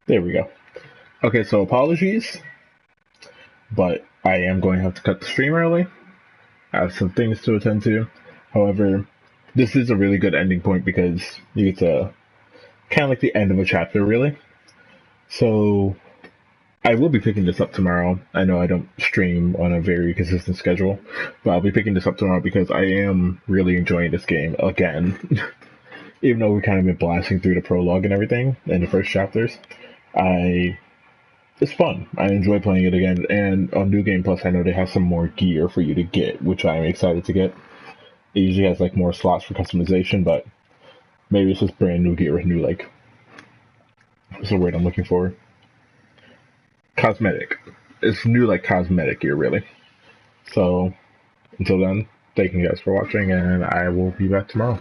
There we go. Okay, so apologies, but I am going to have to cut the stream early. I have some things to attend to. However, this is a really good ending point because you get to kind of like the end of a chapter, really. So I will be picking this up tomorrow. I know I don't stream on a very consistent schedule, but I'll be picking this up tomorrow because I am really enjoying this game again. Even though we kind of been blasting through the prologue and everything in the first chapters, it's fun. I enjoy playing it again. And on New Game Plus, I know they have some more gear for you to get, which I'm excited to get. It usually has like more slots for customization, but maybe it's just brand new gear with new, like, what's the word I'm looking for? Cosmetic. It's new, like, cosmetic gear, really. So, until then, thank you guys for watching, and I will be back tomorrow.